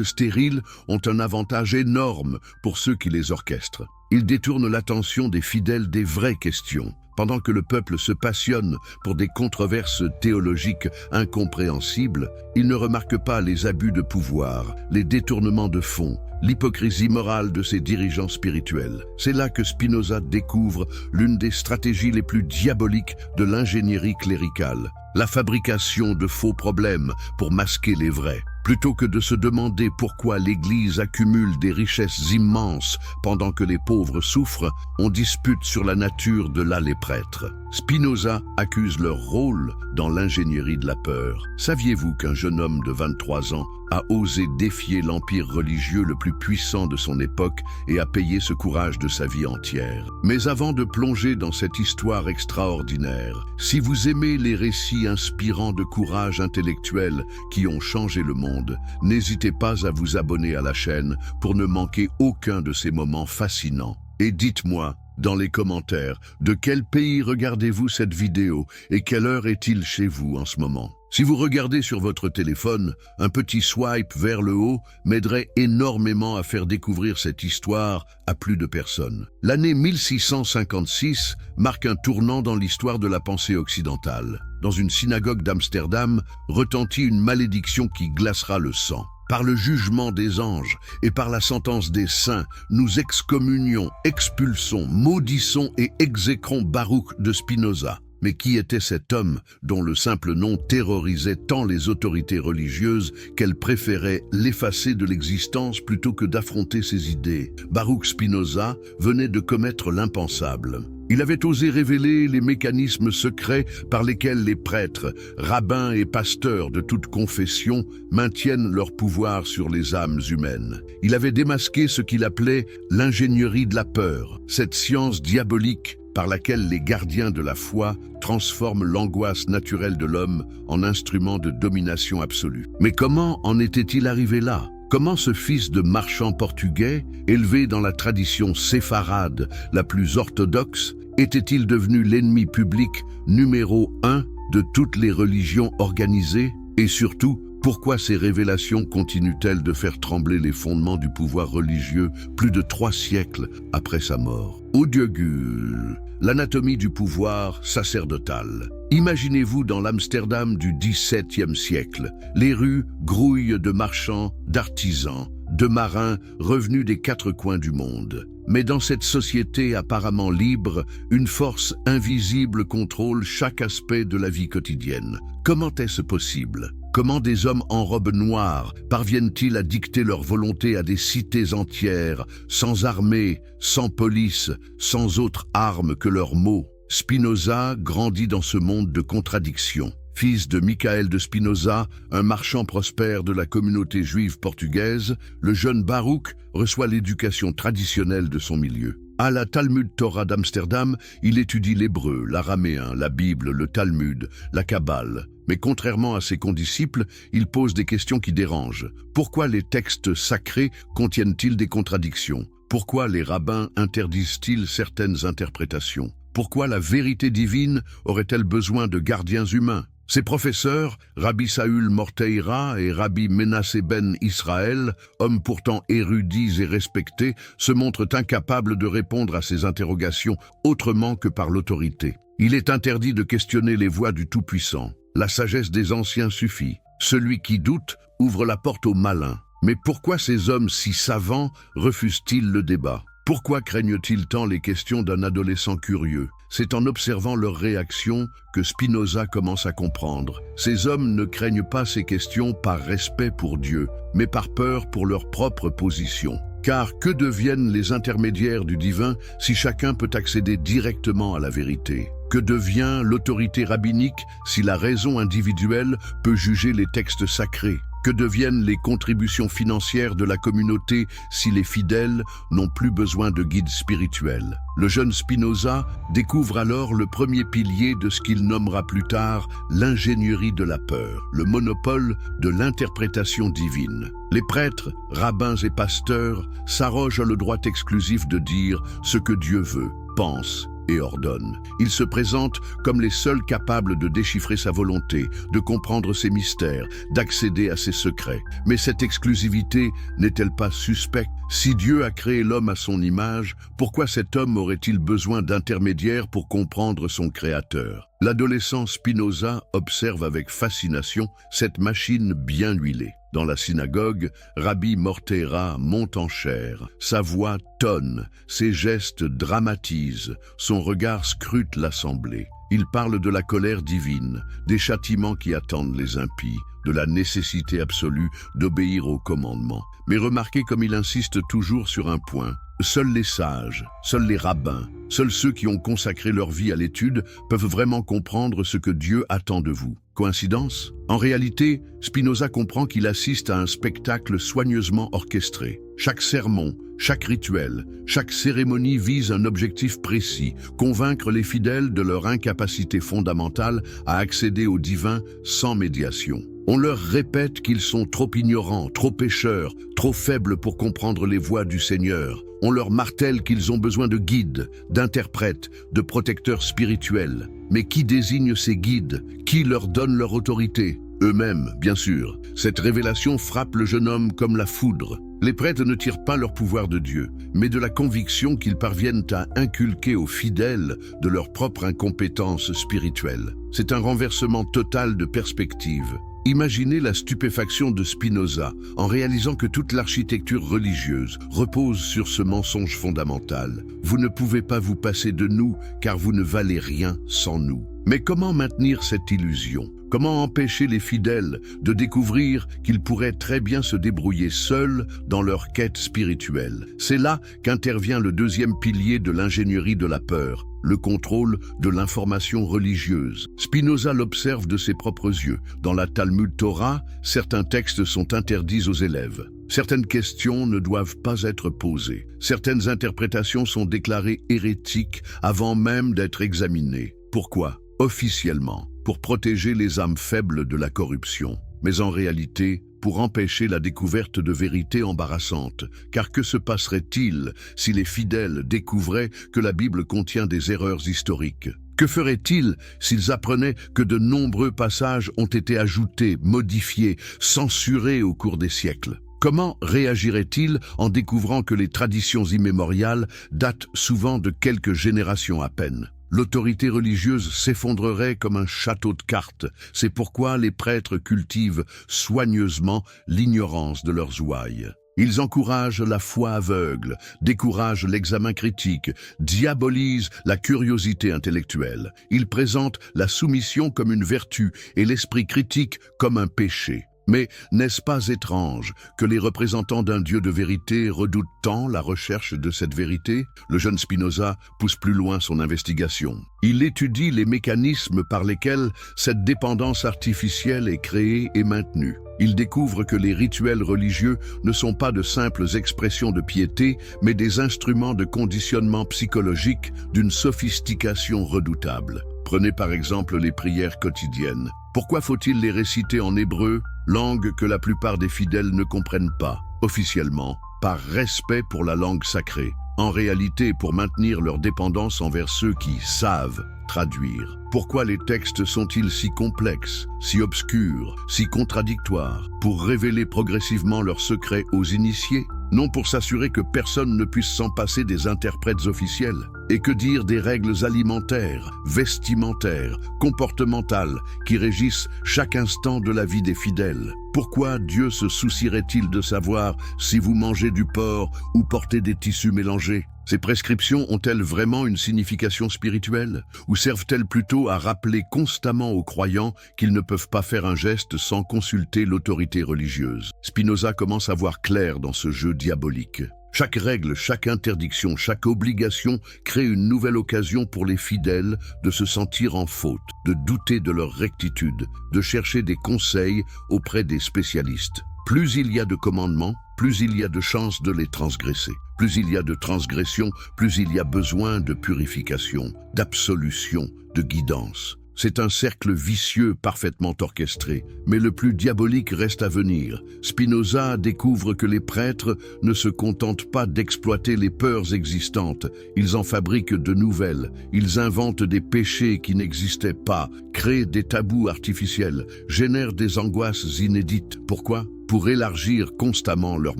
stériles ont un avantage énorme pour ceux qui les orchestrent. Ils détournent l'attention des fidèles des vraies questions. Pendant que le peuple se passionne pour des controverses théologiques incompréhensibles, il ne remarque pas les abus de pouvoir, les détournements de fonds, l'hypocrisie morale de ses dirigeants spirituels. C'est là que Spinoza découvre l'une des stratégies les plus diaboliques de l'ingénierie cléricale, la fabrication de faux problèmes pour masquer les vrais. Plutôt que de se demander pourquoi l'Église accumule des richesses immenses pendant que les pauvres souffrent, on dispute sur la nature de là les prêtres. Spinoza accuse leur rôle dans l'ingénierie de la peur. Saviez-vous qu'un jeune homme de 23 ans a osé défier l'empire religieux le plus puissant de son époque et a payé ce courage de sa vie entière? Mais avant de plonger dans cette histoire extraordinaire, si vous aimez les récits inspirants de courage intellectuel qui ont changé le monde, n'hésitez pas à vous abonner à la chaîne pour ne manquer aucun de ces moments fascinants. Et dites-moi, dans les commentaires, de quel pays regardez-vous cette vidéo et quelle heure est-il chez vous en ce moment? Si vous regardez sur votre téléphone, un petit swipe vers le haut m'aiderait énormément à faire découvrir cette histoire à plus de personnes. L'année 1656 marque un tournant dans l'histoire de la pensée occidentale. Dans une synagogue d'Amsterdam retentit une malédiction qui glacera le sang. Par le jugement des anges et par la sentence des saints, nous excommunions, expulsons, maudissons et exécrons Baruch de Spinoza. Mais qui était cet homme dont le simple nom terrorisait tant les autorités religieuses qu'elles préféraient l'effacer de l'existence plutôt que d'affronter ses idées? Baruch Spinoza venait de commettre l'impensable. Il avait osé révéler les mécanismes secrets par lesquels les prêtres, rabbins et pasteurs de toute confession maintiennent leur pouvoir sur les âmes humaines. Il avait démasqué ce qu'il appelait l'ingénierie de la peur, cette science diabolique par laquelle les gardiens de la foi transforment l'angoisse naturelle de l'homme en instrument de domination absolue. Mais comment en était-il arrivé là ? Comment ce fils de marchand portugais, élevé dans la tradition séfarade la plus orthodoxe, était-il devenu l'ennemi public numéro 1 de toutes les religions organisées? Et surtout, pourquoi ces révélations continuent-elles de faire trembler les fondements du pouvoir religieux plus de 3 siècles après sa mort? Audiogule, l'anatomie du pouvoir sacerdotal. Imaginez-vous dans l'Amsterdam du XVIIe siècle. Les rues grouillent de marchands, d'artisans, de marins revenus des quatre coins du monde. Mais dans cette société apparemment libre, une force invisible contrôle chaque aspect de la vie quotidienne. Comment est-ce possible ? Comment des hommes en robe noire parviennent-ils à dicter leur volonté à des cités entières, sans armée, sans police, sans autre arme que leurs mots ? Spinoza grandit dans ce monde de contradictions. Fils de Michael de Spinoza, un marchand prospère de la communauté juive portugaise, le jeune Baruch reçoit l'éducation traditionnelle de son milieu. À la Talmud Torah d'Amsterdam, il étudie l'hébreu, l'araméen, la Bible, le Talmud, la Kabbale. Mais contrairement à ses condisciples, il pose des questions qui dérangent. Pourquoi les textes sacrés contiennent-ils des contradictions ? Pourquoi les rabbins interdisent-ils certaines interprétations ? Pourquoi la vérité divine aurait-elle besoin de gardiens humains ? Ses professeurs, Rabbi Saül Morteira et Rabbi Menassé ben Israël, hommes pourtant érudits et respectés, se montrent incapables de répondre à ces interrogations autrement que par l'autorité. Il est interdit de questionner les voix du Tout-Puissant. La sagesse des anciens suffit. Celui qui doute ouvre la porte aux malins. Mais pourquoi ces hommes si savants refusent-ils le débat ? Pourquoi craignent-ils tant les questions d'un adolescent curieux ? C'est en observant leurs réactions que Spinoza commence à comprendre. Ces hommes ne craignent pas ces questions par respect pour Dieu, mais par peur pour leur propre position. Car que deviennent les intermédiaires du divin si chacun peut accéder directement à la vérité ? Que devient l'autorité rabbinique si la raison individuelle peut juger les textes sacrés ? Que deviennent les contributions financières de la communauté si les fidèles n'ont plus besoin de guides spirituels ? Le jeune Spinoza découvre alors le premier pilier de ce qu'il nommera plus tard l'ingénierie de la peur, le monopole de l'interprétation divine. Les prêtres, rabbins et pasteurs s'arrogent le droit exclusif de dire ce que Dieu veut, pense et ordonne. Ils se présentent comme les seuls capables de déchiffrer sa volonté, de comprendre ses mystères, d'accéder à ses secrets. Mais cette exclusivité n'est-elle pas suspecte ? Si Dieu a créé l'homme à son image, pourquoi cet homme aurait-il besoin d'intermédiaires pour comprendre son Créateur ? L'adolescent Spinoza observe avec fascination cette machine bien huilée. Dans la synagogue, Rabbi Morteira monte en chair. Sa voix tonne, ses gestes dramatisent, son regard scrute l'assemblée. Il parle de la colère divine, des châtiments qui attendent les impies, de la nécessité absolue d'obéir aux commandements. Mais remarquez comme il insiste toujours sur un point. Seuls les sages, seuls les rabbins, seuls ceux qui ont consacré leur vie à l'étude peuvent vraiment comprendre ce que Dieu attend de vous. Coïncidence ? En réalité, Spinoza comprend qu'il assiste à un spectacle soigneusement orchestré. Chaque sermon, chaque rituel, chaque cérémonie vise un objectif précis, convaincre les fidèles de leur incapacité fondamentale à accéder au divin sans médiation. On leur répète qu'ils sont trop ignorants, trop pécheurs, trop faibles pour comprendre les voies du Seigneur. On leur martèle qu'ils ont besoin de guides, d'interprètes, de protecteurs spirituels. Mais qui désigne ces guides ? Qui leur donne leur autorité ? Eux-mêmes, bien sûr. Cette révélation frappe le jeune homme comme la foudre. Les prêtres ne tirent pas leur pouvoir de Dieu, mais de la conviction qu'ils parviennent à inculquer aux fidèles de leur propre incompétence spirituelle. C'est un renversement total de perspective. Imaginez la stupéfaction de Spinoza en réalisant que toute l'architecture religieuse repose sur ce mensonge fondamental. Vous ne pouvez pas vous passer de nous car vous ne valez rien sans nous. Mais comment maintenir cette illusion ? Comment empêcher les fidèles de découvrir qu'ils pourraient très bien se débrouiller seuls dans leur quête spirituelle ? C'est là qu'intervient le deuxième pilier de l'ingénierie de la peur, le contrôle de l'information religieuse. Spinoza l'observe de ses propres yeux. Dans la Talmud Torah, certains textes sont interdits aux élèves. Certaines questions ne doivent pas être posées. Certaines interprétations sont déclarées hérétiques avant même d'être examinées. Pourquoi ? Officiellement, pour protéger les âmes faibles de la corruption. Mais en réalité, pour empêcher la découverte de vérités embarrassantes. Car que se passerait-il si les fidèles découvraient que la Bible contient des erreurs historiques ? Que feraient-ils s'ils apprenaient que de nombreux passages ont été ajoutés, modifiés, censurés au cours des siècles ? Comment réagiraient-ils en découvrant que les traditions immémoriales datent souvent de quelques générations à peine ? L'autorité religieuse s'effondrerait comme un château de cartes. C'est pourquoi les prêtres cultivent soigneusement l'ignorance de leurs ouailles. Ils encouragent la foi aveugle, découragent l'examen critique, diabolisent la curiosité intellectuelle. Ils présentent la soumission comme une vertu et l'esprit critique comme un péché. Mais n'est-ce pas étrange que les représentants d'un Dieu de vérité redoutent tant la recherche de cette vérité? Le jeune Spinoza pousse plus loin son investigation. Il étudie les mécanismes par lesquels cette dépendance artificielle est créée et maintenue. Il découvre que les rituels religieux ne sont pas de simples expressions de piété, mais des instruments de conditionnement psychologique d'une sophistication redoutable. Prenez par exemple les prières quotidiennes. Pourquoi faut-il les réciter en hébreu, langue que la plupart des fidèles ne comprennent pas? Officiellement, par respect pour la langue sacrée. En réalité, pour maintenir leur dépendance envers ceux qui savent traduire. Pourquoi les textes sont-ils si complexes, si obscurs, si contradictoires? Pour révéler progressivement leurs secrets aux initiés? Non, pour s'assurer que personne ne puisse s'en passer des interprètes officiels. Et que dire des règles alimentaires, vestimentaires, comportementales qui régissent chaque instant de la vie des fidèles? Pourquoi Dieu se soucierait-il de savoir si vous mangez du porc ou portez des tissus mélangés? Ces prescriptions ont-elles vraiment une signification spirituelle? Ou servent-elles plutôt à rappeler constamment aux croyants qu'ils ne peuvent pas faire un geste sans consulter l'autorité religieuse? Spinoza commence à voir clair dans ce jeu diabolique. Chaque règle, chaque interdiction, chaque obligation crée une nouvelle occasion pour les fidèles de se sentir en faute, de douter de leur rectitude, de chercher des conseils auprès des spécialistes. Plus il y a de commandements, plus il y a de chances de les transgresser. Plus il y a de transgressions, plus il y a besoin de purification, d'absolution, de guidance. C'est un cercle vicieux parfaitement orchestré, mais le plus diabolique reste à venir. Spinoza découvre que les prêtres ne se contentent pas d'exploiter les peurs existantes, ils en fabriquent de nouvelles, ils inventent des péchés qui n'existaient pas, créent des tabous artificiels, génèrent des angoisses inédites. Pourquoi? Pour élargir constamment leur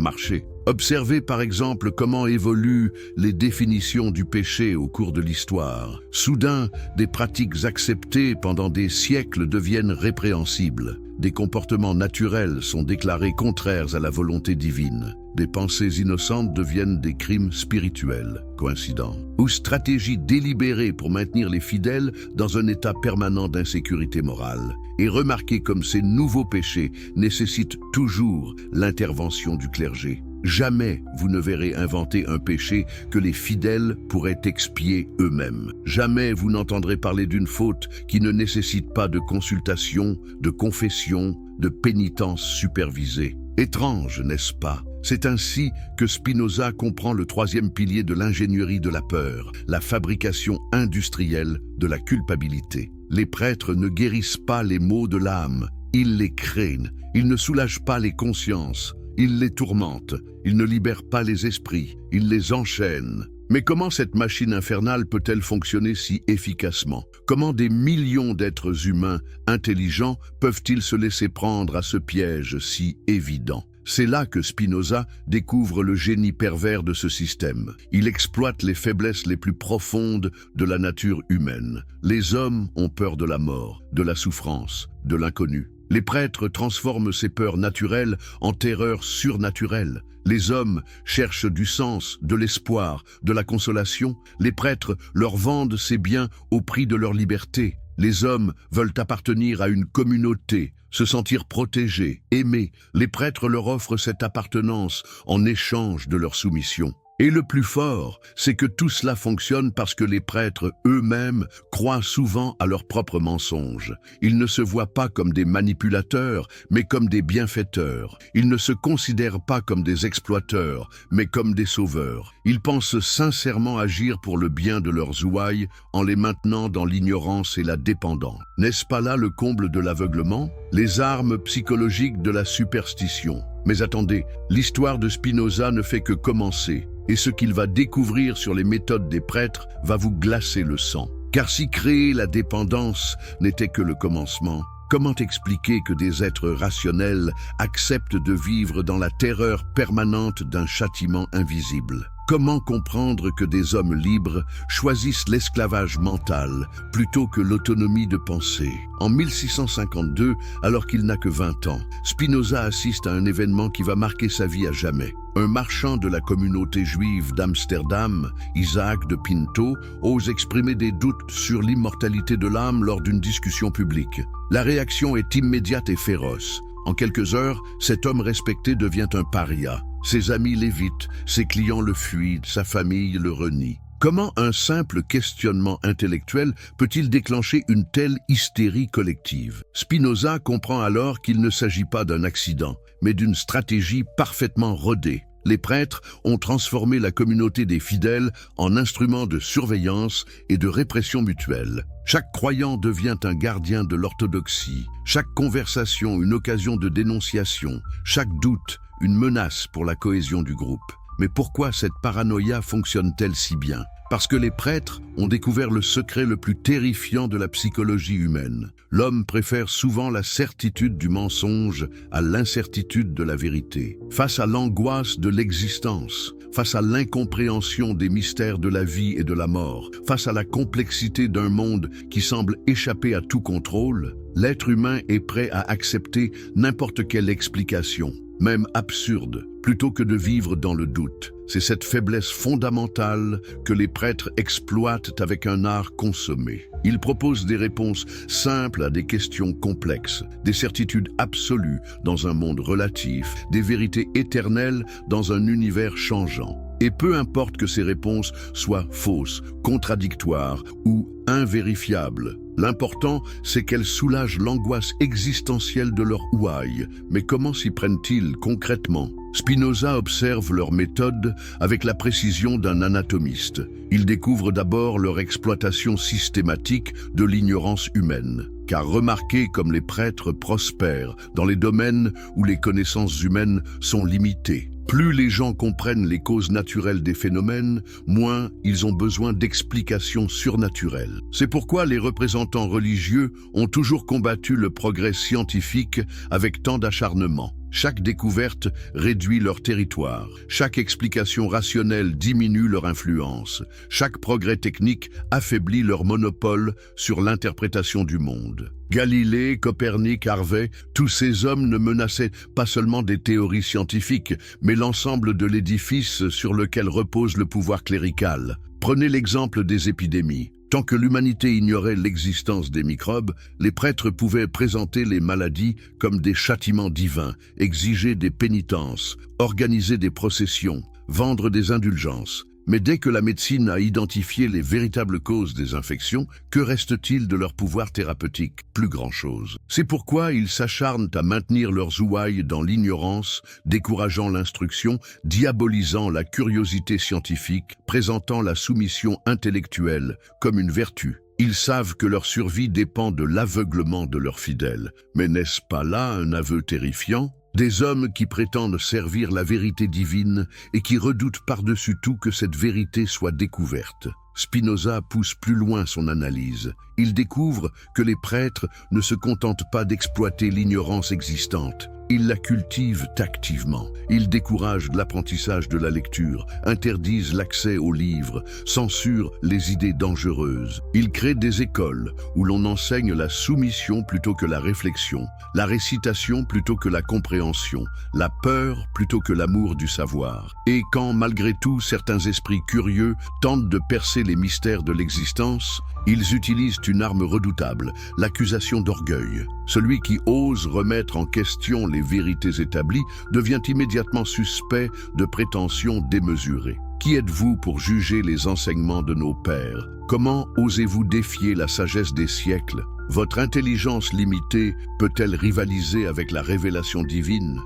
marché. Observez par exemple comment évoluent les définitions du péché au cours de l'histoire. Soudain, des pratiques acceptées pendant des siècles deviennent répréhensibles. Des comportements naturels sont déclarés contraires à la volonté divine. Des pensées innocentes deviennent des crimes spirituels. Coïncident? Ou stratégies délibérées pour maintenir les fidèles dans un état permanent d'insécurité morale. Et remarquez comme ces nouveaux péchés nécessitent toujours l'intervention du clergé. Jamais vous ne verrez inventer un péché que les fidèles pourraient expier eux-mêmes. Jamais vous n'entendrez parler d'une faute qui ne nécessite pas de consultation, de confession, de pénitence supervisée. Étrange, n'est-ce pas? C'est ainsi que Spinoza comprend le troisième pilier de l'ingénierie de la peur, la fabrication industrielle de la culpabilité. Les prêtres ne guérissent pas les maux de l'âme, ils les créent. Ils ne soulagent pas les consciences, ils les tourmentent. Ils ne libèrent pas les esprits, ils les enchaînent. Mais comment cette machine infernale peut-elle fonctionner si efficacement? Comment des millions d'êtres humains intelligents peuvent-ils se laisser prendre à ce piège si évident? C'est là que Spinoza découvre le génie pervers de ce système. Il exploite les faiblesses les plus profondes de la nature humaine. Les hommes ont peur de la mort, de la souffrance, de l'inconnu. Les prêtres transforment ces peurs naturelles en terreurs surnaturelles. Les hommes cherchent du sens, de l'espoir, de la consolation. Les prêtres leur vendent ces biens au prix de leur liberté. Les hommes veulent appartenir à une communauté, se sentir protégés, aimés. Les prêtres leur offrent cette appartenance en échange de leur soumission. Et le plus fort, c'est que tout cela fonctionne parce que les prêtres eux-mêmes croient souvent à leurs propres mensonges. Ils ne se voient pas comme des manipulateurs, mais comme des bienfaiteurs. Ils ne se considèrent pas comme des exploiteurs, mais comme des sauveurs. Ils pensent sincèrement agir pour le bien de leurs ouailles en les maintenant dans l'ignorance et la dépendance. N'est-ce pas là le comble de l'aveuglement? Les armes psychologiques de la superstition. Mais attendez, l'histoire de Spinoza ne fait que commencer, et ce qu'il va découvrir sur les méthodes des prêtres va vous glacer le sang. Car si créer la dépendance n'était que le commencement, comment expliquer que des êtres rationnels acceptent de vivre dans la terreur permanente d'un châtiment invisible? Comment comprendre que des hommes libres choisissent l'esclavage mental plutôt que l'autonomie de pensée? En 1652, alors qu'il n'a que 20 ans, Spinoza assiste à un événement qui va marquer sa vie à jamais. Un marchand de la communauté juive d'Amsterdam, Isaac de Pinto, ose exprimer des doutes sur l'immortalité de l'âme lors d'une discussion publique. La réaction est immédiate et féroce. En quelques heures, cet homme respecté devient un paria. Ses amis l'évitent, ses clients le fuient, sa famille le renie. Comment un simple questionnement intellectuel peut-il déclencher une telle hystérie collective? Spinoza comprend alors qu'il ne s'agit pas d'un accident, mais d'une stratégie parfaitement rodée. Les prêtres ont transformé la communauté des fidèles en instrument de surveillance et de répression mutuelle. Chaque croyant devient un gardien de l'orthodoxie, chaque conversation une occasion de dénonciation, chaque doute une menace pour la cohésion du groupe. Mais pourquoi cette paranoïa fonctionne-t-elle si bien? Parce que les prêtres ont découvert le secret le plus terrifiant de la psychologie humaine. L'homme préfère souvent la certitude du mensonge à l'incertitude de la vérité. Face à l'angoisse de l'existence, face à l'incompréhension des mystères de la vie et de la mort, face à la complexité d'un monde qui semble échapper à tout contrôle, l'être humain est prêt à accepter n'importe quelle explication, même absurde, plutôt que de vivre dans le doute. C'est cette faiblesse fondamentale que les prêtres exploitent avec un art consommé. Ils proposent des réponses simples à des questions complexes, des certitudes absolues dans un monde relatif, des vérités éternelles dans un univers changeant. Et peu importe que ces réponses soient fausses, contradictoires ou invérifiables, l'important, c'est qu'elles soulagent l'angoisse existentielle de leur ouaille. Mais comment s'y prennent-ils concrètement? Spinoza observe leur méthode avec la précision d'un anatomiste. Il découvre d'abord leur exploitation systématique de l'ignorance humaine. Car remarquez comme les prêtres prospèrent dans les domaines où les connaissances humaines sont limitées. Plus les gens comprennent les causes naturelles des phénomènes, moins ils ont besoin d'explications surnaturelles. C'est pourquoi les représentants religieux ont toujours combattu le progrès scientifique avec tant d'acharnement. Chaque découverte réduit leur territoire. Chaque explication rationnelle diminue leur influence. Chaque progrès technique affaiblit leur monopole sur l'interprétation du monde. Galilée, Copernic, Harvey, tous ces hommes ne menaçaient pas seulement des théories scientifiques, mais l'ensemble de l'édifice sur lequel repose le pouvoir clérical. Prenez l'exemple des épidémies. Tant que l'humanité ignorait l'existence des microbes, les prêtres pouvaient présenter les maladies comme des châtiments divins, exiger des pénitences, organiser des processions, vendre des indulgences. Mais dès que la médecine a identifié les véritables causes des infections, que reste-t-il de leur pouvoir thérapeutique? Plus grand-chose. C'est pourquoi ils s'acharnent à maintenir leurs ouailles dans l'ignorance, décourageant l'instruction, diabolisant la curiosité scientifique, présentant la soumission intellectuelle comme une vertu. Ils savent que leur survie dépend de l'aveuglement de leurs fidèles. Mais n'est-ce pas là un aveu terrifiant? Des hommes qui prétendent servir la vérité divine et qui redoutent par-dessus tout que cette vérité soit découverte. Spinoza pousse plus loin son analyse. Il découvre que les prêtres ne se contentent pas d'exploiter l'ignorance existante. Ils la cultivent activement. Ils découragent l'apprentissage de la lecture, interdisent l'accès aux livres, censurent les idées dangereuses. Ils créent des écoles où l'on enseigne la soumission plutôt que la réflexion, la récitation plutôt que la compréhension, la peur plutôt que l'amour du savoir. Et quand, malgré tout, certains esprits curieux tentent de percer les mystères de l'existence, ils utilisent une arme redoutable, l'accusation d'orgueil. Celui qui ose remettre en question les vérités établies devient immédiatement suspect de prétentions démesurées. Qui êtes-vous pour juger les enseignements de nos pères? Comment osez-vous défier la sagesse des siècles? Votre intelligence limitée peut-elle rivaliser avec la révélation divine?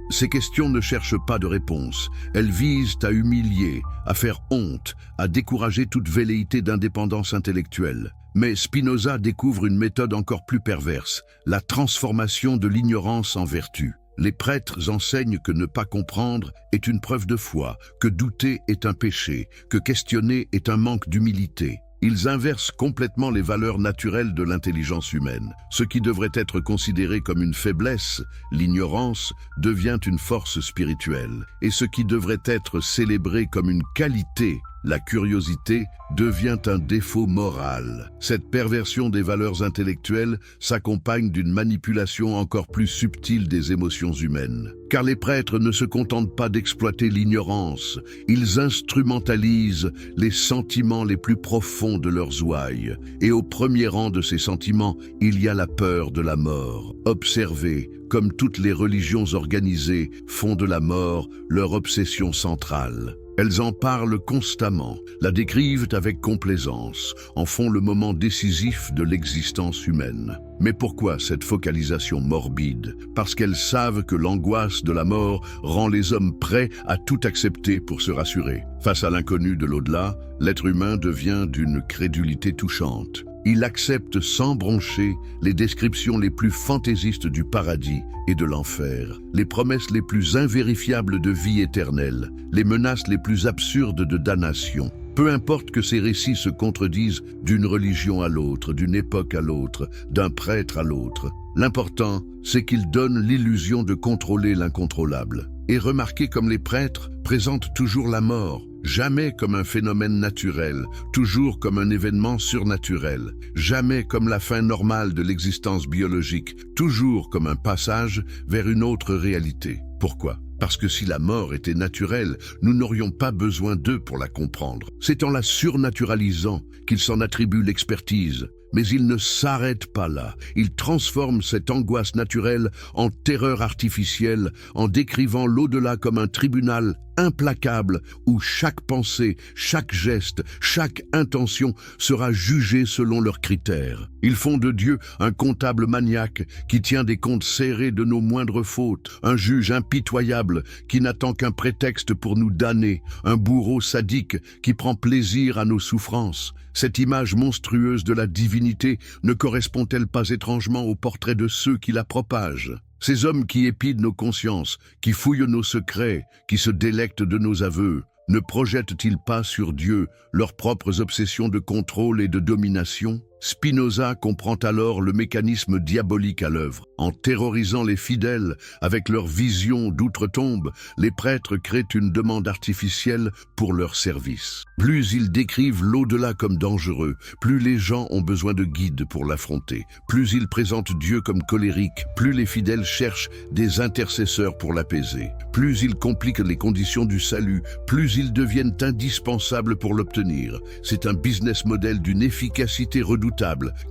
Ces questions ne cherchent pas de réponse. Elles visent à humilier, à faire honte, à décourager toute velléité d'indépendance intellectuelle. Mais Spinoza découvre une méthode encore plus perverse, la transformation de l'ignorance en vertu. Les prêtres enseignent que ne pas comprendre est une preuve de foi, que douter est un péché, que questionner est un manque d'humilité. Ils inversent complètement les valeurs naturelles de l'intelligence humaine. Ce qui devrait être considéré comme une faiblesse, l'ignorance, devient une force spirituelle. Et ce qui devrait être célébré comme une qualité, la curiosité, devient un défaut moral. Cette perversion des valeurs intellectuelles s'accompagne d'une manipulation encore plus subtile des émotions humaines. Car les prêtres ne se contentent pas d'exploiter l'ignorance, ils instrumentalisent les sentiments les plus profonds de leurs ouailles. Et au premier rang de ces sentiments, il y a la peur de la mort. Observez, comme toutes les religions organisées font de la mort leur obsession centrale. Elles en parlent constamment, la décrivent avec complaisance, en font le moment décisif de l'existence humaine. Mais pourquoi cette focalisation morbide? Parce qu'elles savent que l'angoisse de la mort rend les hommes prêts à tout accepter pour se rassurer. Face à l'inconnu de l'au-delà, l'être humain devient d'une crédulité touchante. Il accepte sans broncher les descriptions les plus fantaisistes du paradis et de l'enfer, les promesses les plus invérifiables de vie éternelle, les menaces les plus absurdes de damnation. Peu importe que ces récits se contredisent d'une religion à l'autre, d'une époque à l'autre, d'un prêtre à l'autre. L'important, c'est qu'ils donnent l'illusion de contrôler l'incontrôlable. Et remarquez comme les prêtres présentent toujours la mort, jamais comme un phénomène naturel, toujours comme un événement surnaturel, jamais comme la fin normale de l'existence biologique, toujours comme un passage vers une autre réalité. Pourquoi ? Parce que si la mort était naturelle, nous n'aurions pas besoin d'eux pour la comprendre. C'est en la surnaturalisant qu'ils s'en attribuent l'expertise. Mais ils ne s'arrêtent pas là. Ils transforment cette angoisse naturelle en terreur artificielle, en décrivant l'au-delà comme un tribunal implacable où chaque pensée, chaque geste, chaque intention sera jugée selon leurs critères. Ils font de Dieu un comptable maniaque qui tient des comptes serrés de nos moindres fautes, un juge impitoyable qui n'attend qu'un prétexte pour nous damner, un bourreau sadique qui prend plaisir à nos souffrances. Cette image monstrueuse de la divinité ne correspond-elle pas étrangement au portrait de ceux qui la propagent ? Ces hommes qui épident nos consciences, qui fouillent nos secrets, qui se délectent de nos aveux, ne projettent-ils pas sur Dieu leurs propres obsessions de contrôle et de domination ? Spinoza comprend alors le mécanisme diabolique à l'œuvre. En terrorisant les fidèles avec leur vision d'outre-tombe, les prêtres créent une demande artificielle pour leur service. Plus ils décrivent l'au-delà comme dangereux, plus les gens ont besoin de guides pour l'affronter. Plus ils présentent Dieu comme colérique, plus les fidèles cherchent des intercesseurs pour l'apaiser. Plus ils compliquent les conditions du salut, plus ils deviennent indispensables pour l'obtenir. C'est un business model d'une efficacité redoutable.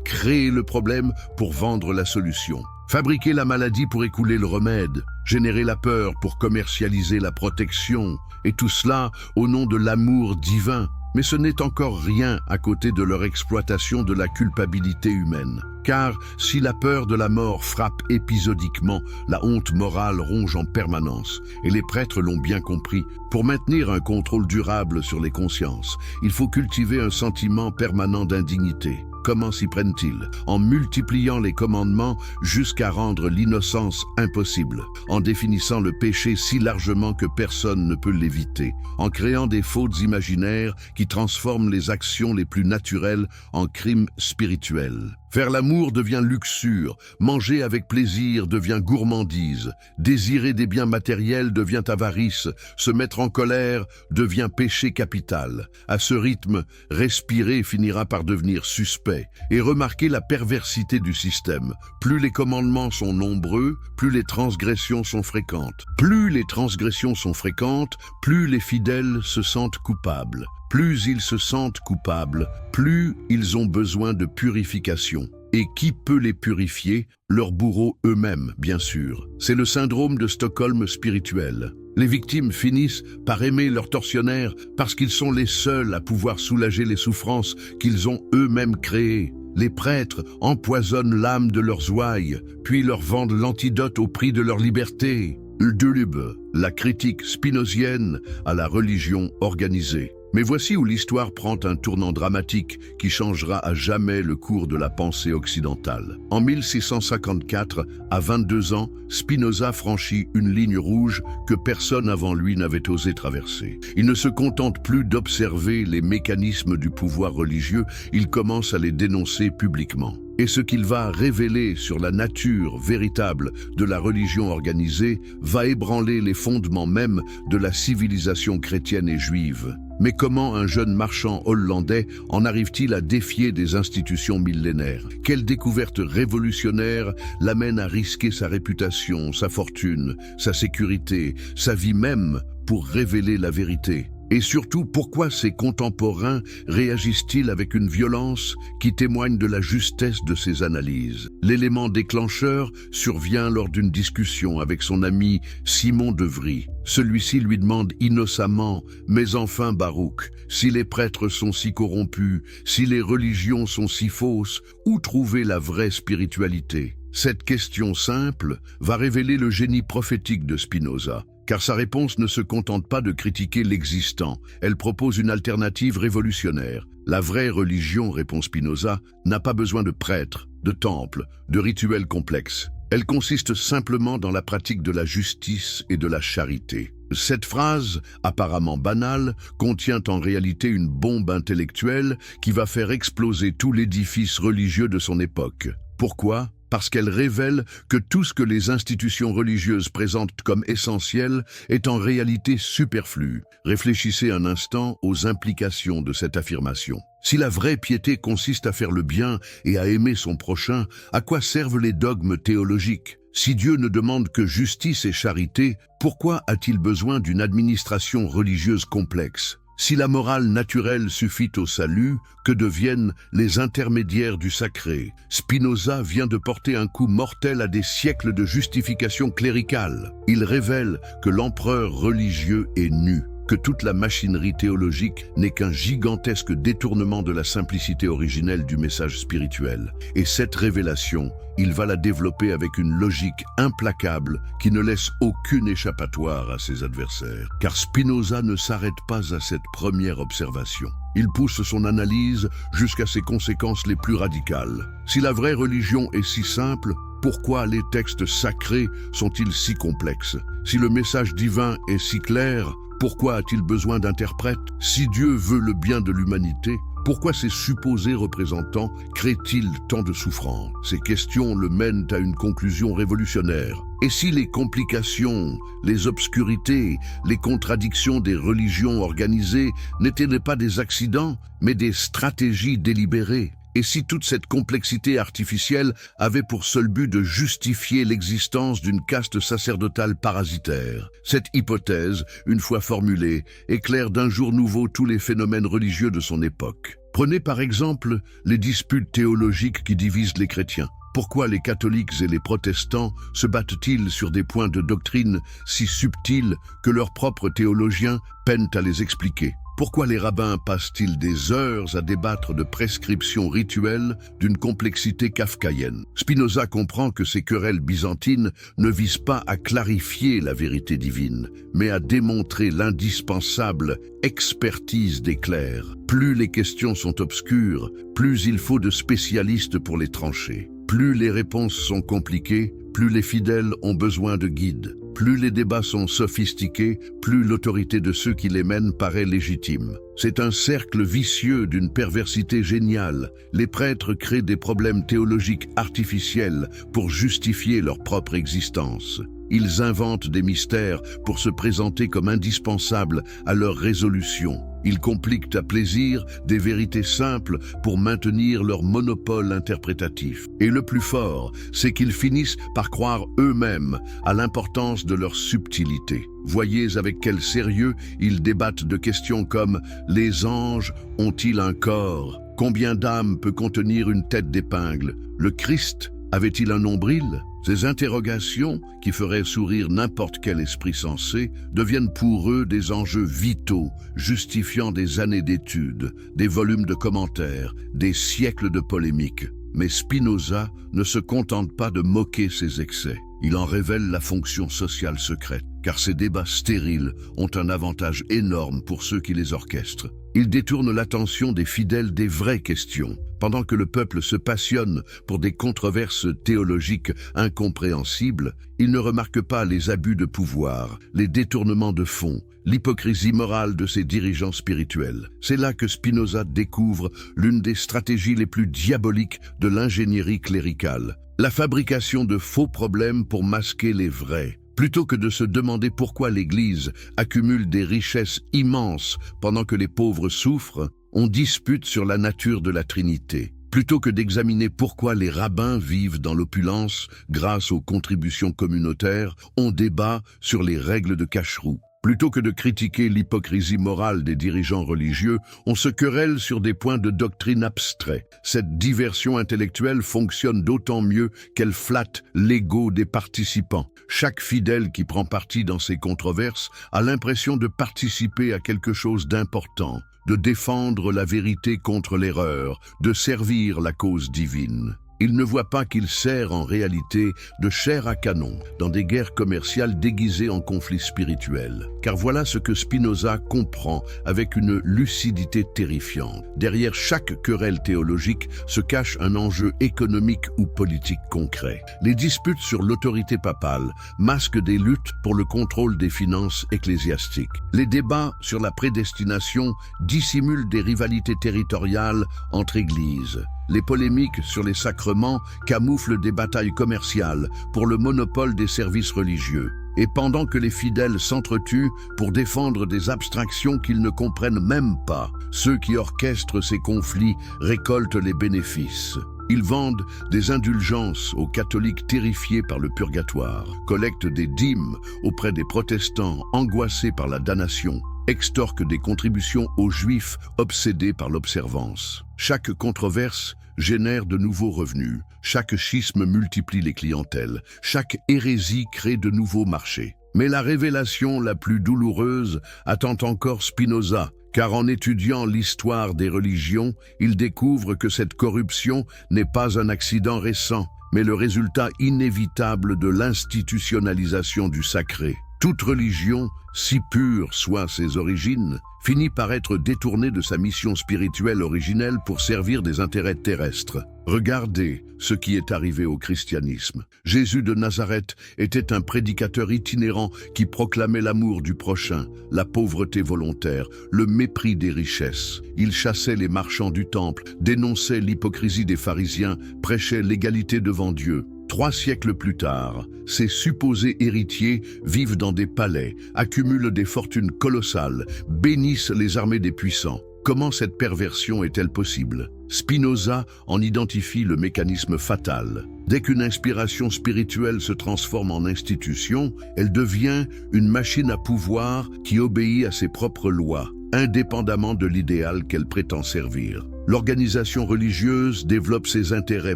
Créer le problème pour vendre la solution. Fabriquer la maladie pour écouler le remède. Générer la peur pour commercialiser la protection. Et tout cela au nom de l'amour divin. Mais ce n'est encore rien à côté de leur exploitation de la culpabilité humaine. Car si la peur de la mort frappe épisodiquement, la honte morale ronge en permanence. Et les prêtres l'ont bien compris. Pour maintenir un contrôle durable sur les consciences, il faut cultiver un sentiment permanent d'indignité. Comment s'y prennent-ils? En multipliant les commandements jusqu'à rendre l'innocence impossible, en définissant le péché si largement que personne ne peut l'éviter, en créant des fautes imaginaires qui transforment les actions les plus naturelles en crimes spirituels. Faire l'amour devient luxure, manger avec plaisir devient gourmandise, désirer des biens matériels devient avarice, se mettre en colère devient péché capital. À ce rythme, respirer finira par devenir suspect. Et remarquez la perversité du système. Plus les commandements sont nombreux, plus les transgressions sont fréquentes. Plus les transgressions sont fréquentes, plus les fidèles se sentent coupables. Plus ils se sentent coupables, plus ils ont besoin de purification. Et qui peut les purifier? Leurs bourreaux eux-mêmes, bien sûr. C'est le syndrome de Stockholm spirituel. Les victimes finissent par aimer leurs tortionnaires parce qu'ils sont les seuls à pouvoir soulager les souffrances qu'ils ont eux-mêmes créées. Les prêtres empoisonnent l'âme de leurs ouailles, puis leur vendent l'antidote au prix de leur liberté. Deleuze, la critique spinozienne à la religion organisée. Mais voici où l'histoire prend un tournant dramatique qui changera à jamais le cours de la pensée occidentale. En 1654, à 22 ans, Spinoza franchit une ligne rouge que personne avant lui n'avait osé traverser. Il ne se contente plus d'observer les mécanismes du pouvoir religieux, il commence à les dénoncer publiquement. Et ce qu'il va révéler sur la nature véritable de la religion organisée va ébranler les fondements même de la civilisation chrétienne et juive. Mais comment un jeune marchand hollandais en arrive-t-il à défier des institutions millénaires? Quelle découverte révolutionnaire l'amène à risquer sa réputation, sa fortune, sa sécurité, sa vie même pour révéler la vérité? Et surtout, pourquoi ses contemporains réagissent-ils avec une violence qui témoigne de la justesse de ses analyses? L'élément déclencheur survient lors d'une discussion avec son ami Simon de Vries. Celui-ci lui demande innocemment « Mais enfin, Baruch, si les prêtres sont si corrompus, si les religions sont si fausses, où trouver la vraie spiritualité ?» Cette question simple va révéler le génie prophétique de Spinoza. Car sa réponse ne se contente pas de critiquer l'existant, elle propose une alternative révolutionnaire. La vraie religion, répond Spinoza, n'a pas besoin de prêtres, de temples, de rituels complexes. Elle consiste simplement dans la pratique de la justice et de la charité. Cette phrase, apparemment banale, contient en réalité une bombe intellectuelle qui va faire exploser tout l'édifice religieux de son époque. Pourquoi ? Parce qu'elle révèle que tout ce que les institutions religieuses présentent comme essentiel est en réalité superflu. Réfléchissez un instant aux implications de cette affirmation. Si la vraie piété consiste à faire le bien et à aimer son prochain, à quoi servent les dogmes théologiques? Si Dieu ne demande que justice et charité, pourquoi a-t-il besoin d'une administration religieuse complexe? Si la morale naturelle suffit au salut, que deviennent les intermédiaires du sacré? Spinoza vient de porter un coup mortel à des siècles de justification cléricale. Il révèle que l'empereur religieux est nu, que toute la machinerie théologique n'est qu'un gigantesque détournement de la simplicité originelle du message spirituel. Et cette révélation, il va la développer avec une logique implacable qui ne laisse aucune échappatoire à ses adversaires. Car Spinoza ne s'arrête pas à cette première observation. Il pousse son analyse jusqu'à ses conséquences les plus radicales. Si la vraie religion est si simple, pourquoi les textes sacrés sont-ils si complexes? Si le message divin est si clair, pourquoi a-t-il besoin d'interprètes? Si Dieu veut le bien de l'humanité, pourquoi ces supposés représentants créent-ils tant de souffrances? Ces questions le mènent à une conclusion révolutionnaire. Et si les complications, les obscurités, les contradictions des religions organisées n'étaient pas des accidents, mais des stratégies délibérées? Et si toute cette complexité artificielle avait pour seul but de justifier l'existence d'une caste sacerdotale parasitaire? Cette hypothèse, une fois formulée, éclaire d'un jour nouveau tous les phénomènes religieux de son époque. Prenez par exemple les disputes théologiques qui divisent les chrétiens. Pourquoi les catholiques et les protestants se battent-ils sur des points de doctrine si subtils que leurs propres théologiens peinent à les expliquer? Pourquoi les rabbins passent-ils des heures à débattre de prescriptions rituelles d'une complexité kafkaïenne? Spinoza comprend que ces querelles byzantines ne visent pas à clarifier la vérité divine, mais à démontrer l'indispensable expertise des clercs. Plus les questions sont obscures, plus il faut de spécialistes pour les trancher. Plus les réponses sont compliquées, plus les fidèles ont besoin de guides. Plus les débats sont sophistiqués, plus l'autorité de ceux qui les mènent paraît légitime. C'est un cercle vicieux d'une perversité géniale. Les prêtres créent des problèmes théologiques artificiels pour justifier leur propre existence. Ils inventent des mystères pour se présenter comme indispensables à leur résolution. Ils compliquent à plaisir des vérités simples pour maintenir leur monopole interprétatif. Et le plus fort, c'est qu'ils finissent par croire eux-mêmes à l'importance de leur subtilité. Voyez avec quel sérieux ils débattent de questions comme « Les anges ont-ils un corps? Combien d'âmes peut contenir une tête d'épingle? Le Christ avait-il un nombril ?» Ces interrogations, qui feraient sourire n'importe quel esprit sensé, deviennent pour eux des enjeux vitaux, justifiant des années d'études, des volumes de commentaires, des siècles de polémiques. Mais Spinoza ne se contente pas de moquer ces excès. Il en révèle la fonction sociale secrète, car ces débats stériles ont un avantage énorme pour ceux qui les orchestrent. Il détourne l'attention des fidèles des vraies questions. Pendant que le peuple se passionne pour des controverses théologiques incompréhensibles, il ne remarque pas les abus de pouvoir, les détournements de fonds, l'hypocrisie morale de ses dirigeants spirituels. C'est là que Spinoza découvre l'une des stratégies les plus diaboliques de l'ingénierie cléricale, la fabrication de faux problèmes pour masquer les vrais. Plutôt que de se demander pourquoi l'Église accumule des richesses immenses pendant que les pauvres souffrent, on dispute sur la nature de la Trinité. Plutôt que d'examiner pourquoi les rabbins vivent dans l'opulence grâce aux contributions communautaires, on débat sur les règles de cacheroux. Plutôt que de critiquer l'hypocrisie morale des dirigeants religieux, on se querelle sur des points de doctrine abstraits. Cette diversion intellectuelle fonctionne d'autant mieux qu'elle flatte l'ego des participants. Chaque fidèle qui prend parti dans ces controverses a l'impression de participer à quelque chose d'important, de défendre la vérité contre l'erreur, de servir la cause divine. Il ne voit pas qu'il sert en réalité de chair à canon dans des guerres commerciales déguisées en conflits spirituels. Car voilà ce que Spinoza comprend avec une lucidité terrifiante. Derrière chaque querelle théologique se cache un enjeu économique ou politique concret. Les disputes sur l'autorité papale masquent des luttes pour le contrôle des finances ecclésiastiques. Les débats sur la prédestination dissimulent des rivalités territoriales entre églises. Les polémiques sur les sacrements camouflent des batailles commerciales pour le monopole des services religieux. Et pendant que les fidèles s'entretuent pour défendre des abstractions qu'ils ne comprennent même pas, ceux qui orchestrent ces conflits récoltent les bénéfices. Ils vendent des indulgences aux catholiques terrifiés par le purgatoire, collectent des dîmes auprès des protestants angoissés par la damnation, extorquent des contributions aux juifs obsédés par l'observance. Chaque controverse génère de nouveaux revenus, chaque schisme multiplie les clientèles, chaque hérésie crée de nouveaux marchés. Mais la révélation la plus douloureuse attend encore Spinoza, car en étudiant l'histoire des religions, il découvre que cette corruption n'est pas un accident récent, mais le résultat inévitable de l'institutionnalisation du sacré. Toute religion, si pure soient ses origines, finit par être détournée de sa mission spirituelle originelle pour servir des intérêts terrestres. Regardez ce qui est arrivé au christianisme. Jésus de Nazareth était un prédicateur itinérant qui proclamait l'amour du prochain, la pauvreté volontaire, le mépris des richesses. Il chassait les marchands du temple, dénonçait l'hypocrisie des pharisiens, prêchait l'égalité devant Dieu. 3 siècles plus tard, ces supposés héritiers vivent dans des palais, accumulent des fortunes colossales, bénissent les armées des puissants. Comment cette perversion est-elle possible? Spinoza en identifie le mécanisme fatal. Dès qu'une inspiration spirituelle se transforme en institution, elle devient une machine à pouvoir qui obéit à ses propres lois, indépendamment de l'idéal qu'elle prétend servir. L'organisation religieuse développe ses intérêts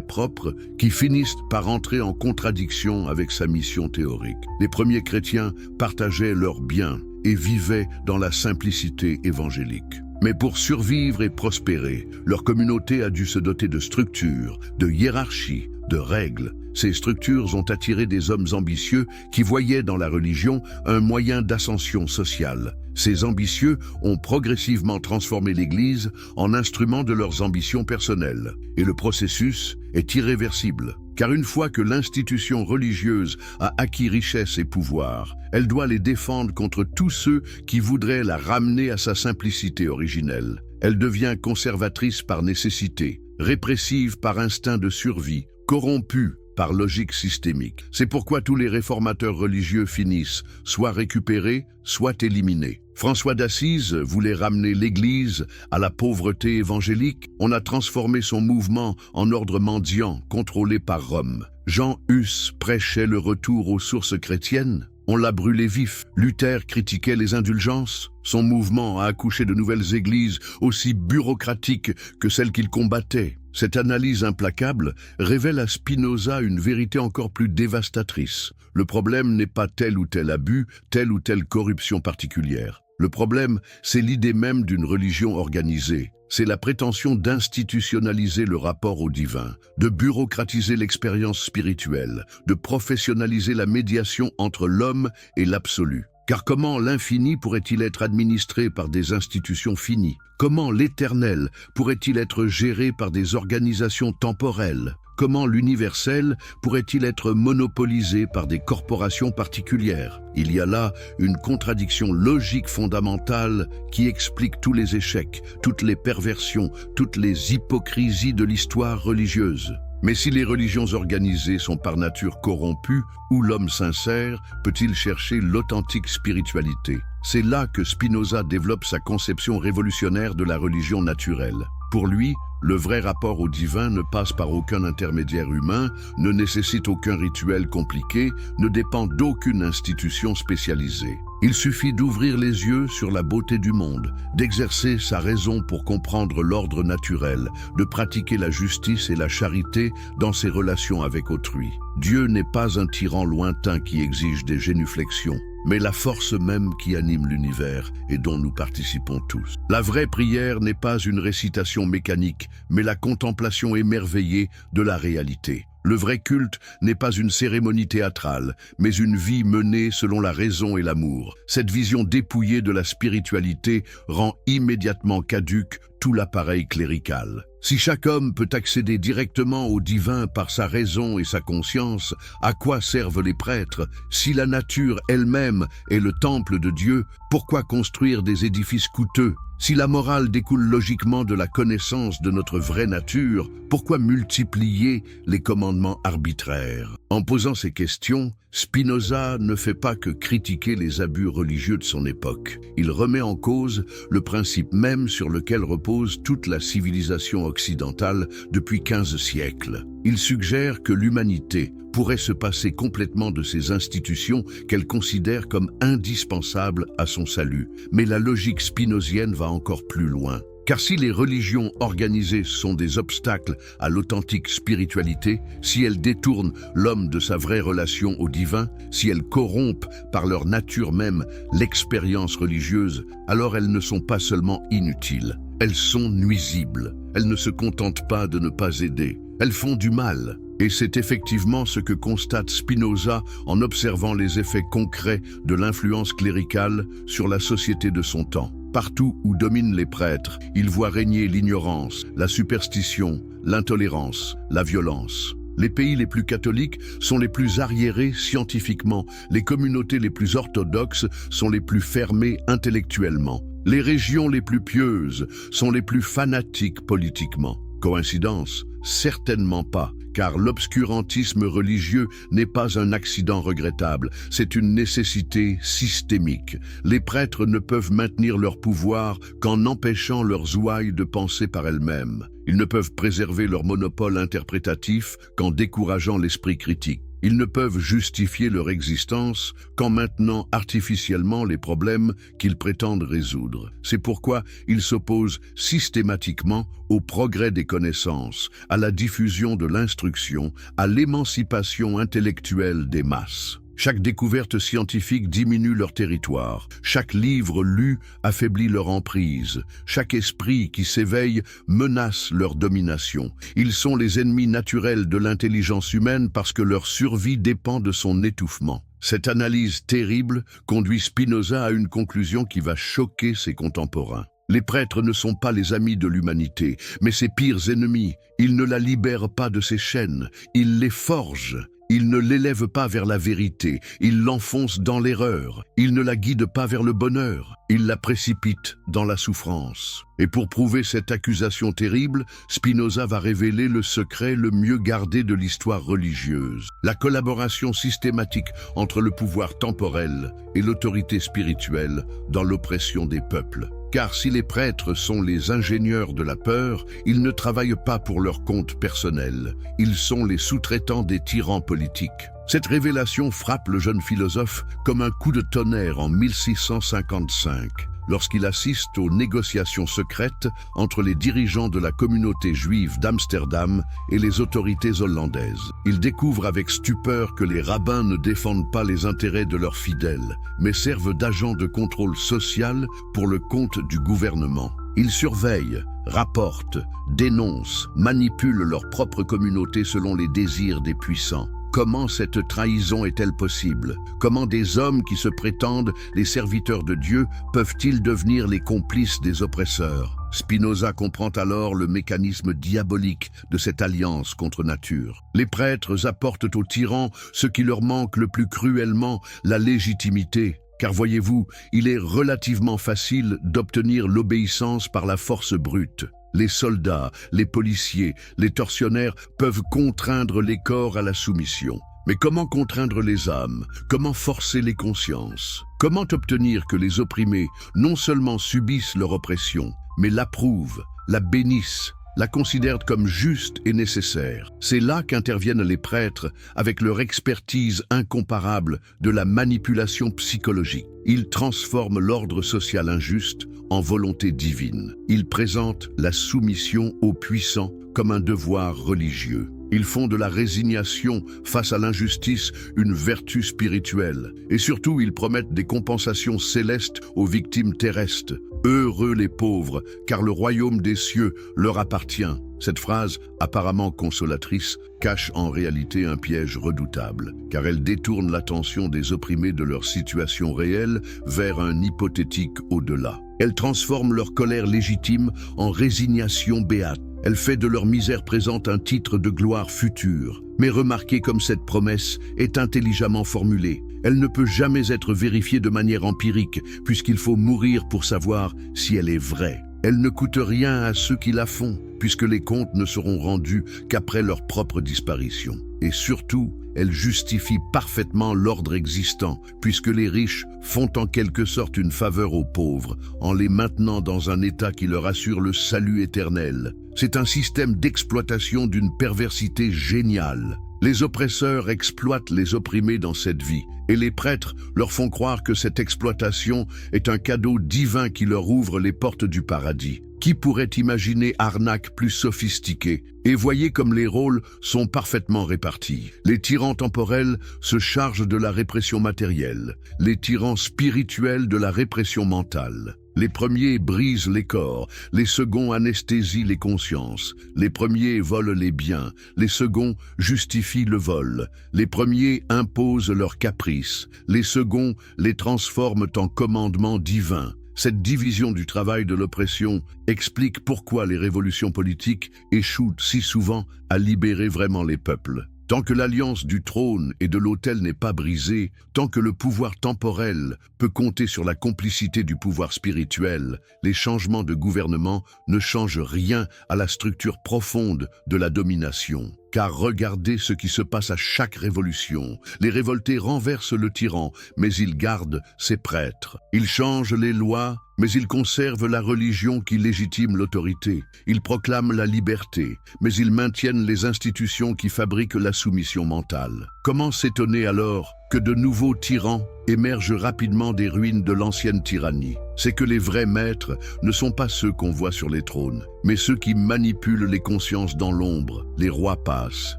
propres qui finissent par entrer en contradiction avec sa mission théorique. Les premiers chrétiens partageaient leurs biens et vivaient dans la simplicité évangélique. Mais pour survivre et prospérer, leur communauté a dû se doter de structures, de hiérarchies, de règles. Ces structures ont attiré des hommes ambitieux qui voyaient dans la religion un moyen d'ascension sociale. Ces ambitieux ont progressivement transformé l'Église en instrument de leurs ambitions personnelles. Et le processus est irréversible. Car une fois que l'institution religieuse a acquis richesse et pouvoir, elle doit les défendre contre tous ceux qui voudraient la ramener à sa simplicité originelle. Elle devient conservatrice par nécessité, répressive par instinct de survie, corrompue par logique systémique. C'est pourquoi tous les réformateurs religieux finissent soit récupérés, soit éliminés. François d'Assise voulait ramener l'Église à la pauvreté évangélique. On a transformé son mouvement en ordre mendiant, contrôlé par Rome. Jean Hus prêchait le retour aux sources chrétiennes. On l'a brûlé vif. Luther critiquait les indulgences. Son mouvement a accouché de nouvelles églises aussi bureaucratiques que celles qu'il combattait. Cette analyse implacable révèle à Spinoza une vérité encore plus dévastatrice. Le problème n'est pas tel ou tel abus, telle ou telle corruption particulière. Le problème, c'est l'idée même d'une religion organisée. C'est la prétention d'institutionnaliser le rapport au divin, de bureaucratiser l'expérience spirituelle, de professionnaliser la médiation entre l'homme et l'absolu. Car comment l'infini pourrait-il être administré par des institutions finies? Comment l'éternel pourrait-il être géré par des organisations temporelles? Comment l'universel pourrait-il être monopolisé par des corporations particulières? Il y a là une contradiction logique fondamentale qui explique tous les échecs, toutes les perversions, toutes les hypocrisies de l'histoire religieuse. Mais si les religions organisées sont par nature corrompues, où l'homme sincère peut-il chercher l'authentique spiritualité? C'est là que Spinoza développe sa conception révolutionnaire de la religion naturelle. Pour lui, le vrai rapport au divin ne passe par aucun intermédiaire humain, ne nécessite aucun rituel compliqué, ne dépend d'aucune institution spécialisée. Il suffit d'ouvrir les yeux sur la beauté du monde, d'exercer sa raison pour comprendre l'ordre naturel, de pratiquer la justice et la charité dans ses relations avec autrui. Dieu n'est pas un tyran lointain qui exige des génuflexions, mais la force même qui anime l'univers et dont nous participons tous. La vraie prière n'est pas une récitation mécanique, mais la contemplation émerveillée de la réalité. Le vrai culte n'est pas une cérémonie théâtrale, mais une vie menée selon la raison et l'amour. Cette vision dépouillée de la spiritualité rend immédiatement caduque tout l'appareil clérical. Si chaque homme peut accéder directement au divin par sa raison et sa conscience, à quoi servent les prêtres? Si la nature elle-même est le temple de Dieu, pourquoi construire des édifices coûteux? Si la morale découle logiquement de la connaissance de notre vraie nature, pourquoi multiplier les commandements arbitraires? En posant ces questions, Spinoza ne fait pas que critiquer les abus religieux de son époque. Il remet en cause le principe même sur lequel repose toute la civilisation occidentale depuis 15 siècles. Il suggère que l'humanité pourrait se passer complètement de ces institutions qu'elle considère comme indispensables à son salut. Mais la logique spinozienne va encore plus loin. Car si les religions organisées sont des obstacles à l'authentique spiritualité, si elles détournent l'homme de sa vraie relation au divin, si elles corrompent par leur nature même l'expérience religieuse, alors elles ne sont pas seulement inutiles, elles sont nuisibles. Elles ne se contentent pas de ne pas aider, elles font du mal. Et c'est effectivement ce que constate Spinoza en observant les effets concrets de l'influence cléricale sur la société de son temps. Partout où dominent les prêtres, il voit régner l'ignorance, la superstition, l'intolérance, la violence. Les pays les plus catholiques sont les plus arriérés scientifiquement, les communautés les plus orthodoxes sont les plus fermées intellectuellement. Les régions les plus pieuses sont les plus fanatiques politiquement. Coïncidence? Certainement pas, car l'obscurantisme religieux n'est pas un accident regrettable, c'est une nécessité systémique. Les prêtres ne peuvent maintenir leur pouvoir qu'en empêchant leurs ouailles de penser par elles-mêmes. Ils ne peuvent préserver leur monopole interprétatif qu'en décourageant l'esprit critique. Ils ne peuvent justifier leur existence qu'en maintenant artificiellement les problèmes qu'ils prétendent résoudre. C'est pourquoi ils s'opposent systématiquement au progrès des connaissances, à la diffusion de l'instruction, à l'émancipation intellectuelle des masses. Chaque découverte scientifique diminue leur territoire. Chaque livre lu affaiblit leur emprise. Chaque esprit qui s'éveille menace leur domination. Ils sont les ennemis naturels de l'intelligence humaine parce que leur survie dépend de son étouffement. Cette analyse terrible conduit Spinoza à une conclusion qui va choquer ses contemporains. Les prêtres ne sont pas les amis de l'humanité, mais ses pires ennemis. Ils ne la libèrent pas de ses chaînes, ils les forgent. Ils ne l'élèvent pas vers la vérité, ils l'enfoncent dans l'erreur, ils ne la guident pas vers le bonheur, ils la précipitent dans la souffrance. Et pour prouver cette accusation terrible, Spinoza va révéler le secret le mieux gardé de l'histoire religieuse. La collaboration systématique entre le pouvoir temporel et l'autorité spirituelle dans l'oppression des peuples. Car si les prêtres sont les ingénieurs de la peur, ils ne travaillent pas pour leur compte personnel. Ils sont les sous-traitants des tyrans politiques. Cette révélation frappe le jeune philosophe comme un coup de tonnerre en 1655, lorsqu'il assiste aux négociations secrètes entre les dirigeants de la communauté juive d'Amsterdam et les autorités hollandaises. Il découvre avec stupeur que les rabbins ne défendent pas les intérêts de leurs fidèles, mais servent d'agents de contrôle social pour le compte du gouvernement. Ils surveillent, rapportent, dénoncent, manipulent leur propre communauté selon les désirs des puissants. Comment cette trahison est-elle possible? Comment des hommes qui se prétendent les serviteurs de Dieu peuvent-ils devenir les complices des oppresseurs? Spinoza comprend alors le mécanisme diabolique de cette alliance contre nature. Les prêtres apportent aux tyrans ce qui leur manque le plus cruellement, la légitimité. Car voyez-vous, il est relativement facile d'obtenir l'obéissance par la force brute. Les soldats, les policiers, les tortionnaires peuvent contraindre les corps à la soumission. Mais comment contraindre les âmes? Comment forcer les consciences? Comment obtenir que les opprimés non seulement subissent leur oppression, mais l'approuvent, la bénissent, la considèrent comme juste et nécessaire? C'est là qu'interviennent les prêtres avec leur expertise incomparable de la manipulation psychologique. Ils transforment l'ordre social injuste en volonté divine. Ils présentent la soumission aux puissants comme un devoir religieux. Ils font de la résignation face à l'injustice une vertu spirituelle. Et surtout, ils promettent des compensations célestes aux victimes terrestres. Heureux les pauvres, car le royaume des cieux leur appartient. Cette phrase, apparemment consolatrice, cache en réalité un piège redoutable, car elle détourne l'attention des opprimés de leur situation réelle vers un hypothétique au-delà. Elle transforme leur colère légitime en résignation béate. Elle fait de leur misère présente un titre de gloire future. Mais remarquez comme cette promesse est intelligemment formulée. Elle ne peut jamais être vérifiée de manière empirique, puisqu'il faut mourir pour savoir si elle est vraie. Elle ne coûte rien à ceux qui la font, puisque les comptes ne seront rendus qu'après leur propre disparition. Et surtout, elle justifie parfaitement l'ordre existant, puisque les riches font en quelque sorte une faveur aux pauvres, en les maintenant dans un état qui leur assure le salut éternel. C'est un système d'exploitation d'une perversité géniale. Les oppresseurs exploitent les opprimés dans cette vie, et les prêtres leur font croire que cette exploitation est un cadeau divin qui leur ouvre les portes du paradis. Qui pourrait imaginer arnaque plus sophistiquée? Et voyez comme les rôles sont parfaitement répartis. Les tyrans temporels se chargent de la répression matérielle, les tyrans spirituels de la répression mentale. Les premiers brisent les corps, les seconds anesthésient les consciences. Les premiers volent les biens, les seconds justifient le vol. Les premiers imposent leurs caprices, les seconds les transforment en commandements divins. Cette division du travail de l'oppression explique pourquoi les révolutions politiques échouent si souvent à libérer vraiment les peuples. Tant que l'alliance du trône et de l'autel n'est pas brisée, tant que le pouvoir temporel peut compter sur la complicité du pouvoir spirituel, les changements de gouvernement ne changent rien à la structure profonde de la domination. Car regardez ce qui se passe à chaque révolution. Les révoltés renversent le tyran, mais ils gardent ses prêtres. Ils changent les lois, mais ils conservent la religion qui légitime l'autorité. Ils proclament la liberté, mais ils maintiennent les institutions qui fabriquent la soumission mentale. Comment s'étonner alors que de nouveaux tyrans émergent rapidement des ruines de l'ancienne tyrannie? C'est que les vrais maîtres ne sont pas ceux qu'on voit sur les trônes, mais ceux qui manipulent les consciences dans l'ombre. Les rois passent,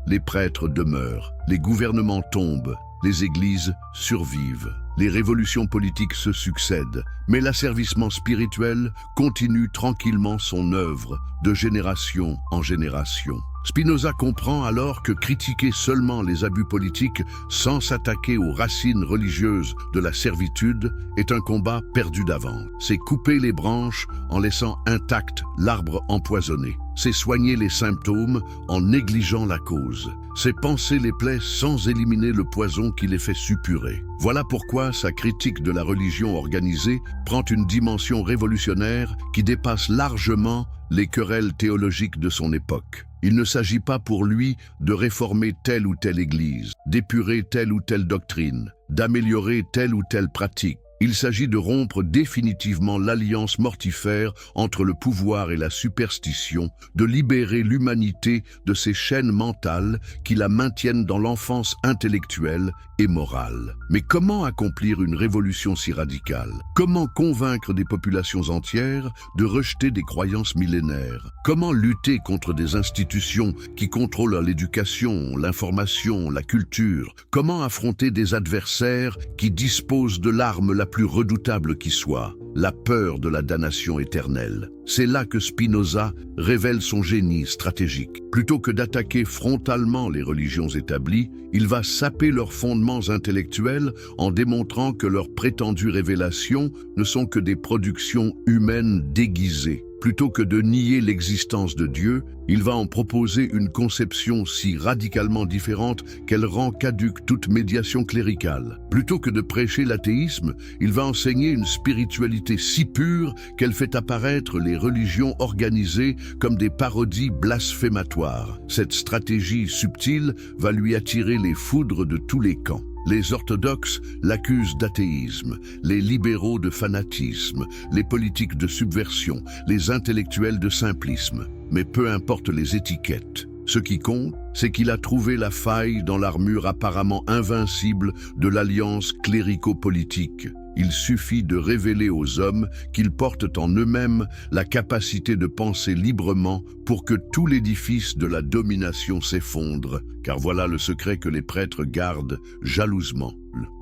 les prêtres demeurent, les gouvernements tombent, les églises survivent. Les révolutions politiques se succèdent, mais l'asservissement spirituel continue tranquillement son œuvre de génération en génération. Spinoza comprend alors que critiquer seulement les abus politiques sans s'attaquer aux racines religieuses de la servitude est un combat perdu d'avance. C'est couper les branches en laissant intact l'arbre empoisonné. C'est soigner les symptômes en négligeant la cause. C'est panser les plaies sans éliminer le poison qui les fait suppurer. Voilà pourquoi sa critique de la religion organisée prend une dimension révolutionnaire qui dépasse largement les querelles théologiques de son époque. Il ne s'agit pas pour lui de réformer telle ou telle église, d'épurer telle ou telle doctrine, d'améliorer telle ou telle pratique. Il s'agit de rompre définitivement l'alliance mortifère entre le pouvoir et la superstition, de libérer l'humanité de ces chaînes mentales qui la maintiennent dans l'enfance intellectuelle et morale. Mais comment accomplir une révolution si radicale? Comment convaincre des populations entières de rejeter des croyances millénaires? Comment lutter contre des institutions qui contrôlent l'éducation, l'information, la culture? Comment affronter des adversaires qui disposent de l'arme la plus redoutable qui soit, la peur de la damnation éternelle? C'est là que Spinoza révèle son génie stratégique. Plutôt que d'attaquer frontalement les religions établies, il va saper leurs fondements intellectuels en démontrant que leurs prétendues révélations ne sont que des productions humaines déguisées. Plutôt que de nier l'existence de Dieu, il va en proposer une conception si radicalement différente qu'elle rend caduque toute médiation cléricale. Plutôt que de prêcher l'athéisme, il va enseigner une spiritualité si pure qu'elle fait apparaître les religions organisées comme des parodies blasphématoires. Cette stratégie subtile va lui attirer les foudres de tous les camps. Les orthodoxes l'accusent d'athéisme, les libéraux de fanatisme, les politiques de subversion, les intellectuels de simplisme. Mais peu importe les étiquettes, ce qui compte, c'est qu'il a trouvé la faille dans l'armure apparemment invincible de l'alliance clérico-politique. Il suffit de révéler aux hommes qu'ils portent en eux-mêmes la capacité de penser librement pour que tout l'édifice de la domination s'effondre, car voilà le secret que les prêtres gardent jalousement.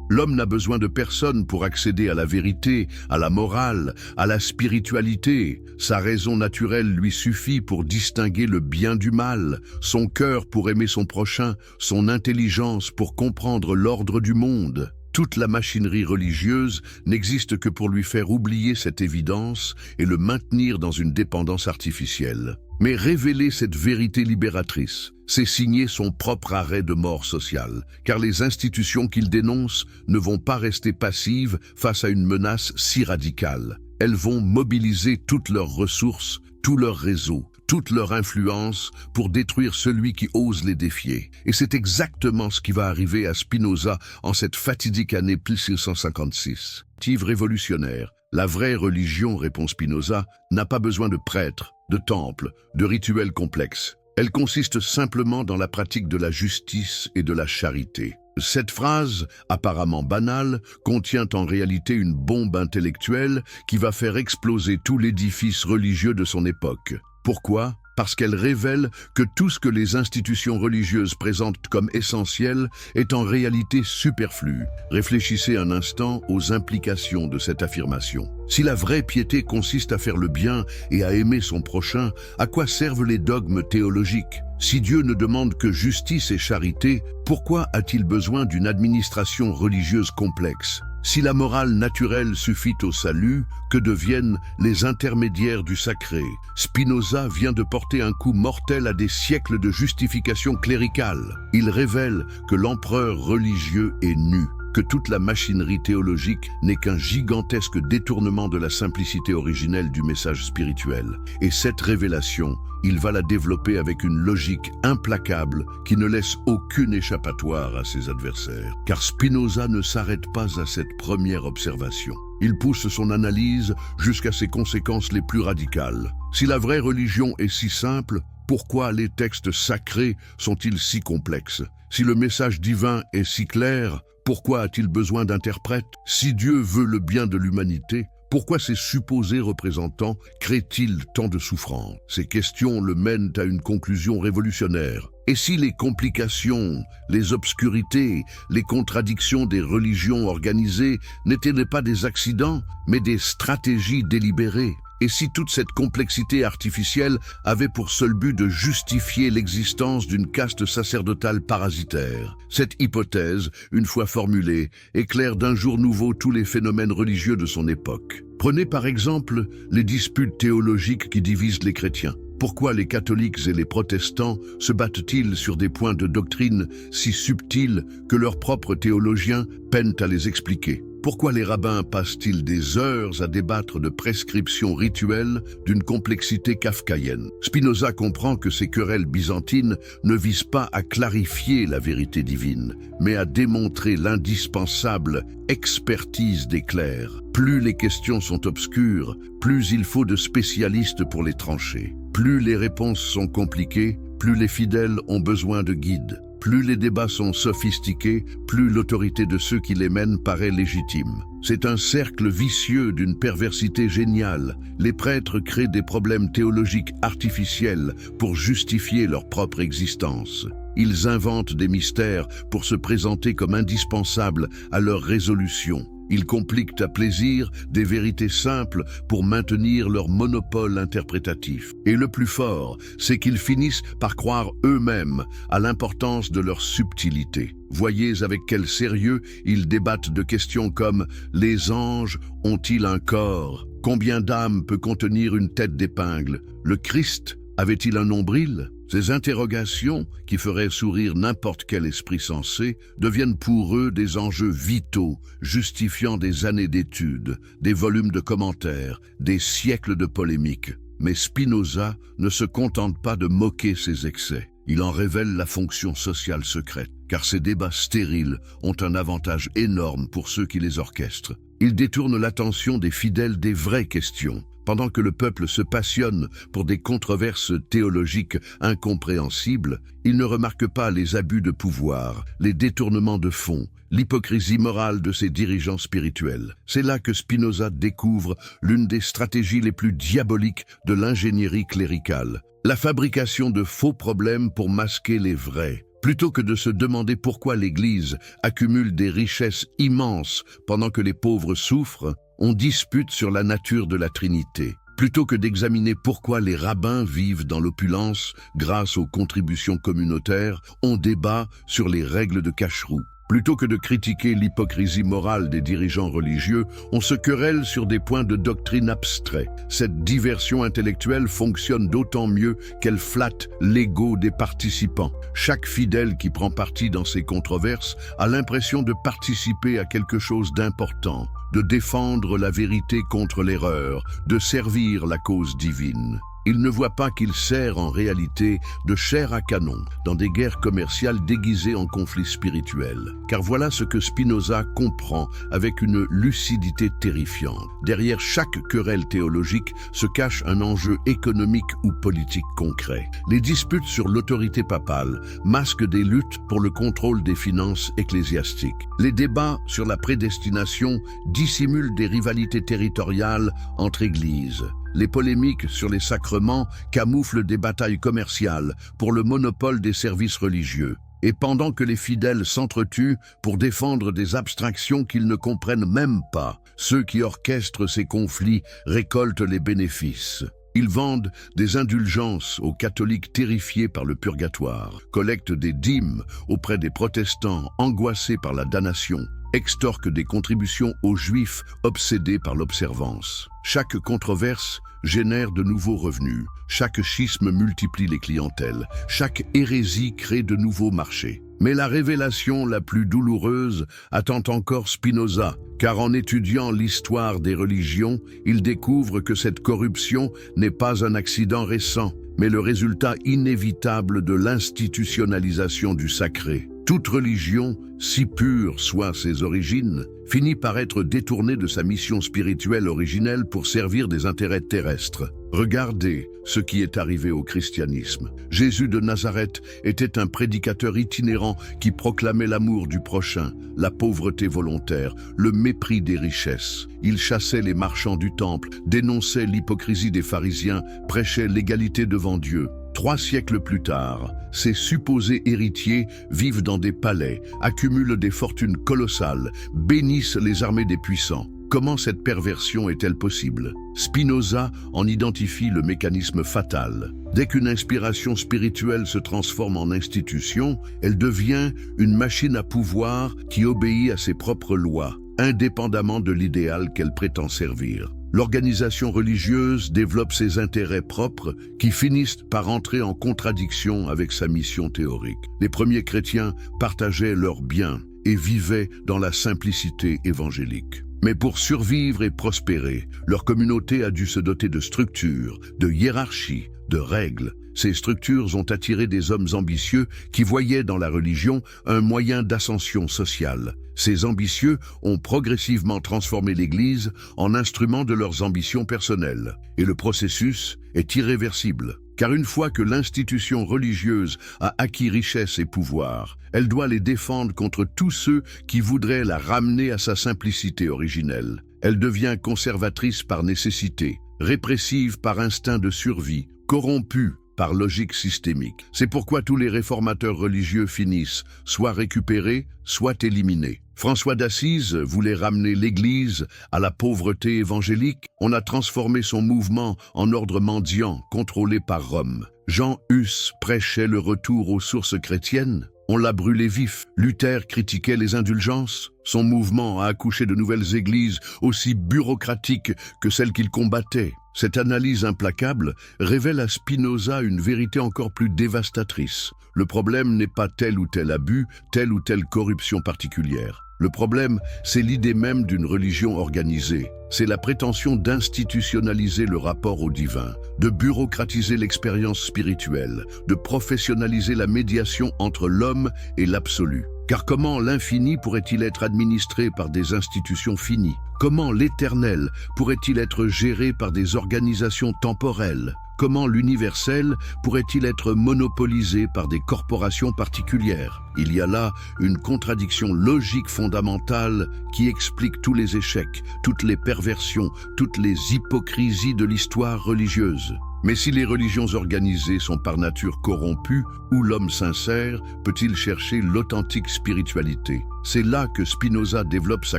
L'homme n'a besoin de personne pour accéder à la vérité, à la morale, à la spiritualité. Sa raison naturelle lui suffit pour distinguer le bien du mal, son cœur pour aimer son prochain, son intelligence pour comprendre l'ordre du monde. Toute la machinerie religieuse n'existe que pour lui faire oublier cette évidence et le maintenir dans une dépendance artificielle. Mais révéler cette vérité libératrice, c'est signer son propre arrêt de mort sociale, car les institutions qu'il dénonce ne vont pas rester passives face à une menace si radicale. Elles vont mobiliser toutes leurs ressources, tout leur réseau, toute leur influence pour détruire celui qui ose les défier. Et c'est exactement ce qui va arriver à Spinoza en cette fatidique année 1656. Révolutionnaire. La vraie religion, répond Spinoza, n'a pas besoin de prêtres, de temples, de rituels complexes. Elle consiste simplement dans la pratique de la justice et de la charité. Cette phrase, apparemment banale, contient en réalité une bombe intellectuelle qui va faire exploser tout l'édifice religieux de son époque. Pourquoi ? Parce qu'elle révèle que tout ce que les institutions religieuses présentent comme essentiel est en réalité superflu. Réfléchissez un instant aux implications de cette affirmation. Si la vraie piété consiste à faire le bien et à aimer son prochain, à quoi servent les dogmes théologiques ? Si Dieu ne demande que justice et charité, pourquoi a-t-il besoin d'une administration religieuse complexe ? Si la morale naturelle suffit au salut, que deviennent les intermédiaires du sacré ? Spinoza vient de porter un coup mortel à des siècles de justification cléricale. Il révèle que l'empereur religieux est nu, que toute la machinerie théologique n'est qu'un gigantesque détournement de la simplicité originelle du message spirituel. Et cette révélation, il va la développer avec une logique implacable qui ne laisse aucune échappatoire à ses adversaires. Car Spinoza ne s'arrête pas à cette première observation. Il pousse son analyse jusqu'à ses conséquences les plus radicales. Si la vraie religion est si simple, pourquoi les textes sacrés sont-ils si complexes ? Si le message divin est si clair, pourquoi a-t-il besoin d'interprètes ? Si Dieu veut le bien de l'humanité, pourquoi ces supposés représentants créent-ils tant de souffrances ? Ces questions le mènent à une conclusion révolutionnaire. Et si les complications, les obscurités, les contradictions des religions organisées n'étaient pas des accidents, mais des stratégies délibérées ? Et si toute cette complexité artificielle avait pour seul but de justifier l'existence d'une caste sacerdotale parasitaire? Cette hypothèse, une fois formulée, éclaire d'un jour nouveau tous les phénomènes religieux de son époque. Prenez par exemple les disputes théologiques qui divisent les chrétiens. Pourquoi les catholiques et les protestants se battent-ils sur des points de doctrine si subtils que leurs propres théologiens peinent à les expliquer ? Pourquoi les rabbins passent-ils des heures à débattre de prescriptions rituelles d'une complexité kafkaïenne ? Spinoza comprend que ces querelles byzantines ne visent pas à clarifier la vérité divine, mais à démontrer l'indispensable expertise des clercs. Plus les questions sont obscures, plus il faut de spécialistes pour les trancher. Plus les réponses sont compliquées, plus les fidèles ont besoin de guides. Plus les débats sont sophistiqués, plus l'autorité de ceux qui les mènent paraît légitime. C'est un cercle vicieux d'une perversité géniale. Les prêtres créent des problèmes théologiques artificiels pour justifier leur propre existence. Ils inventent des mystères pour se présenter comme indispensables à leur résolution. Ils compliquent à plaisir des vérités simples pour maintenir leur monopole interprétatif. Et le plus fort, c'est qu'ils finissent par croire eux-mêmes à l'importance de leur subtilité. Voyez avec quel sérieux ils débattent de questions comme « Les anges ont-ils un corps ? Combien d'âmes peut contenir une tête d'épingle ? Le Christ avait-il un nombril ?» Ces interrogations, qui feraient sourire n'importe quel esprit sensé, deviennent pour eux des enjeux vitaux, justifiant des années d'études, des volumes de commentaires, des siècles de polémiques. Mais Spinoza ne se contente pas de moquer ces excès. Il en révèle la fonction sociale secrète, car ces débats stériles ont un avantage énorme pour ceux qui les orchestrent. Ils détournent l'attention des fidèles des vraies questions. Pendant que le peuple se passionne pour des controverses théologiques incompréhensibles, il ne remarque pas les abus de pouvoir, les détournements de fonds, l'hypocrisie morale de ses dirigeants spirituels. C'est là que Spinoza découvre l'une des stratégies les plus diaboliques de l'ingénierie cléricale, la fabrication de faux problèmes pour masquer les vrais. Plutôt que de se demander pourquoi l'Église accumule des richesses immenses pendant que les pauvres souffrent, on dispute sur la nature de la Trinité. Plutôt que d'examiner pourquoi les rabbins vivent dans l'opulence grâce aux contributions communautaires, on débat sur les règles de cacheroux. Plutôt que de critiquer l'hypocrisie morale des dirigeants religieux, on se querelle sur des points de doctrine abstraits. Cette diversion intellectuelle fonctionne d'autant mieux qu'elle flatte l'ego des participants. Chaque fidèle qui prend parti dans ces controverses a l'impression de participer à quelque chose d'important, de défendre la vérité contre l'erreur, de servir la cause divine. Il ne voit pas qu'il sert en réalité de chair à canon dans des guerres commerciales déguisées en conflits spirituels. Car voilà ce que Spinoza comprend avec une lucidité terrifiante. Derrière chaque querelle théologique se cache un enjeu économique ou politique concret. Les disputes sur l'autorité papale masquent des luttes pour le contrôle des finances ecclésiastiques. Les débats sur la prédestination dissimulent des rivalités territoriales entre églises. Les polémiques sur les sacrements camouflent des batailles commerciales pour le monopole des services religieux. Et pendant que les fidèles s'entretuent pour défendre des abstractions qu'ils ne comprennent même pas, ceux qui orchestrent ces conflits récoltent les bénéfices. Ils vendent des indulgences aux catholiques terrifiés par le purgatoire, collectent des dîmes auprès des protestants angoissés par la damnation, extorquent des contributions aux juifs obsédés par l'observance. Chaque controverse génère de nouveaux revenus, chaque schisme multiplie les clientèles, chaque hérésie crée de nouveaux marchés. Mais la révélation la plus douloureuse attend encore Spinoza, car en étudiant l'histoire des religions, il découvre que cette corruption n'est pas un accident récent, mais le résultat inévitable de l'institutionnalisation du sacré. Toute religion, si pure soient ses origines, finit par être détournée de sa mission spirituelle originelle pour servir des intérêts terrestres. Regardez ce qui est arrivé au christianisme. Jésus de Nazareth était un prédicateur itinérant qui proclamait l'amour du prochain, la pauvreté volontaire, le mépris des richesses. Il chassait les marchands du temple, dénonçait l'hypocrisie des pharisiens, prêchait l'égalité devant Dieu. 3 siècles plus tard, ces supposés héritiers vivent dans des palais, accumulent des fortunes colossales, bénissent les armées des puissants. Comment cette perversion est-elle possible? Spinoza en identifie le mécanisme fatal. Dès qu'une inspiration spirituelle se transforme en institution, elle devient une machine à pouvoir qui obéit à ses propres lois, indépendamment de l'idéal qu'elle prétend servir. L'organisation religieuse développe ses intérêts propres qui finissent par entrer en contradiction avec sa mission théorique. Les premiers chrétiens partageaient leurs biens et vivaient dans la simplicité évangélique. Mais pour survivre et prospérer, leur communauté a dû se doter de structures, de hiérarchies, de règles. Ces structures ont attiré des hommes ambitieux qui voyaient dans la religion un moyen d'ascension sociale. Ces ambitieux ont progressivement transformé l'Église en instrument de leurs ambitions personnelles. Et le processus est irréversible. Car une fois que l'institution religieuse a acquis richesse et pouvoir, elle doit les défendre contre tous ceux qui voudraient la ramener à sa simplicité originelle. Elle devient conservatrice par nécessité, répressive par instinct de survie, corrompue par logique systémique. C'est pourquoi tous les réformateurs religieux finissent soit récupérés, soit éliminés. François d'Assise voulait ramener l'Église à la pauvreté évangélique. On a transformé son mouvement en ordre mendiant, contrôlé par Rome. Jean Hus prêchait le retour aux sources chrétiennes. On l'a brûlé vif. Luther critiquait les indulgences. Son mouvement a accouché de nouvelles églises aussi bureaucratiques que celles qu'il combattait. Cette analyse implacable révèle à Spinoza une vérité encore plus dévastatrice. Le problème n'est pas tel ou tel abus, telle ou telle corruption particulière. Le problème, c'est l'idée même d'une religion organisée. C'est la prétention d'institutionnaliser le rapport au divin, de bureaucratiser l'expérience spirituelle, de professionnaliser la médiation entre l'homme et l'absolu. Car comment l'infini pourrait-il être administré par des institutions finies? Comment l'éternel pourrait-il être géré par des organisations temporelles? Comment l'universel pourrait-il être monopolisé par des corporations particulières? Il y a là une contradiction logique fondamentale qui explique tous les échecs, toutes les perversions, toutes les hypocrisies de l'histoire religieuse. Mais si les religions organisées sont par nature corrompues, où l'homme sincère peut-il chercher l'authentique spiritualité? C'est là que Spinoza développe sa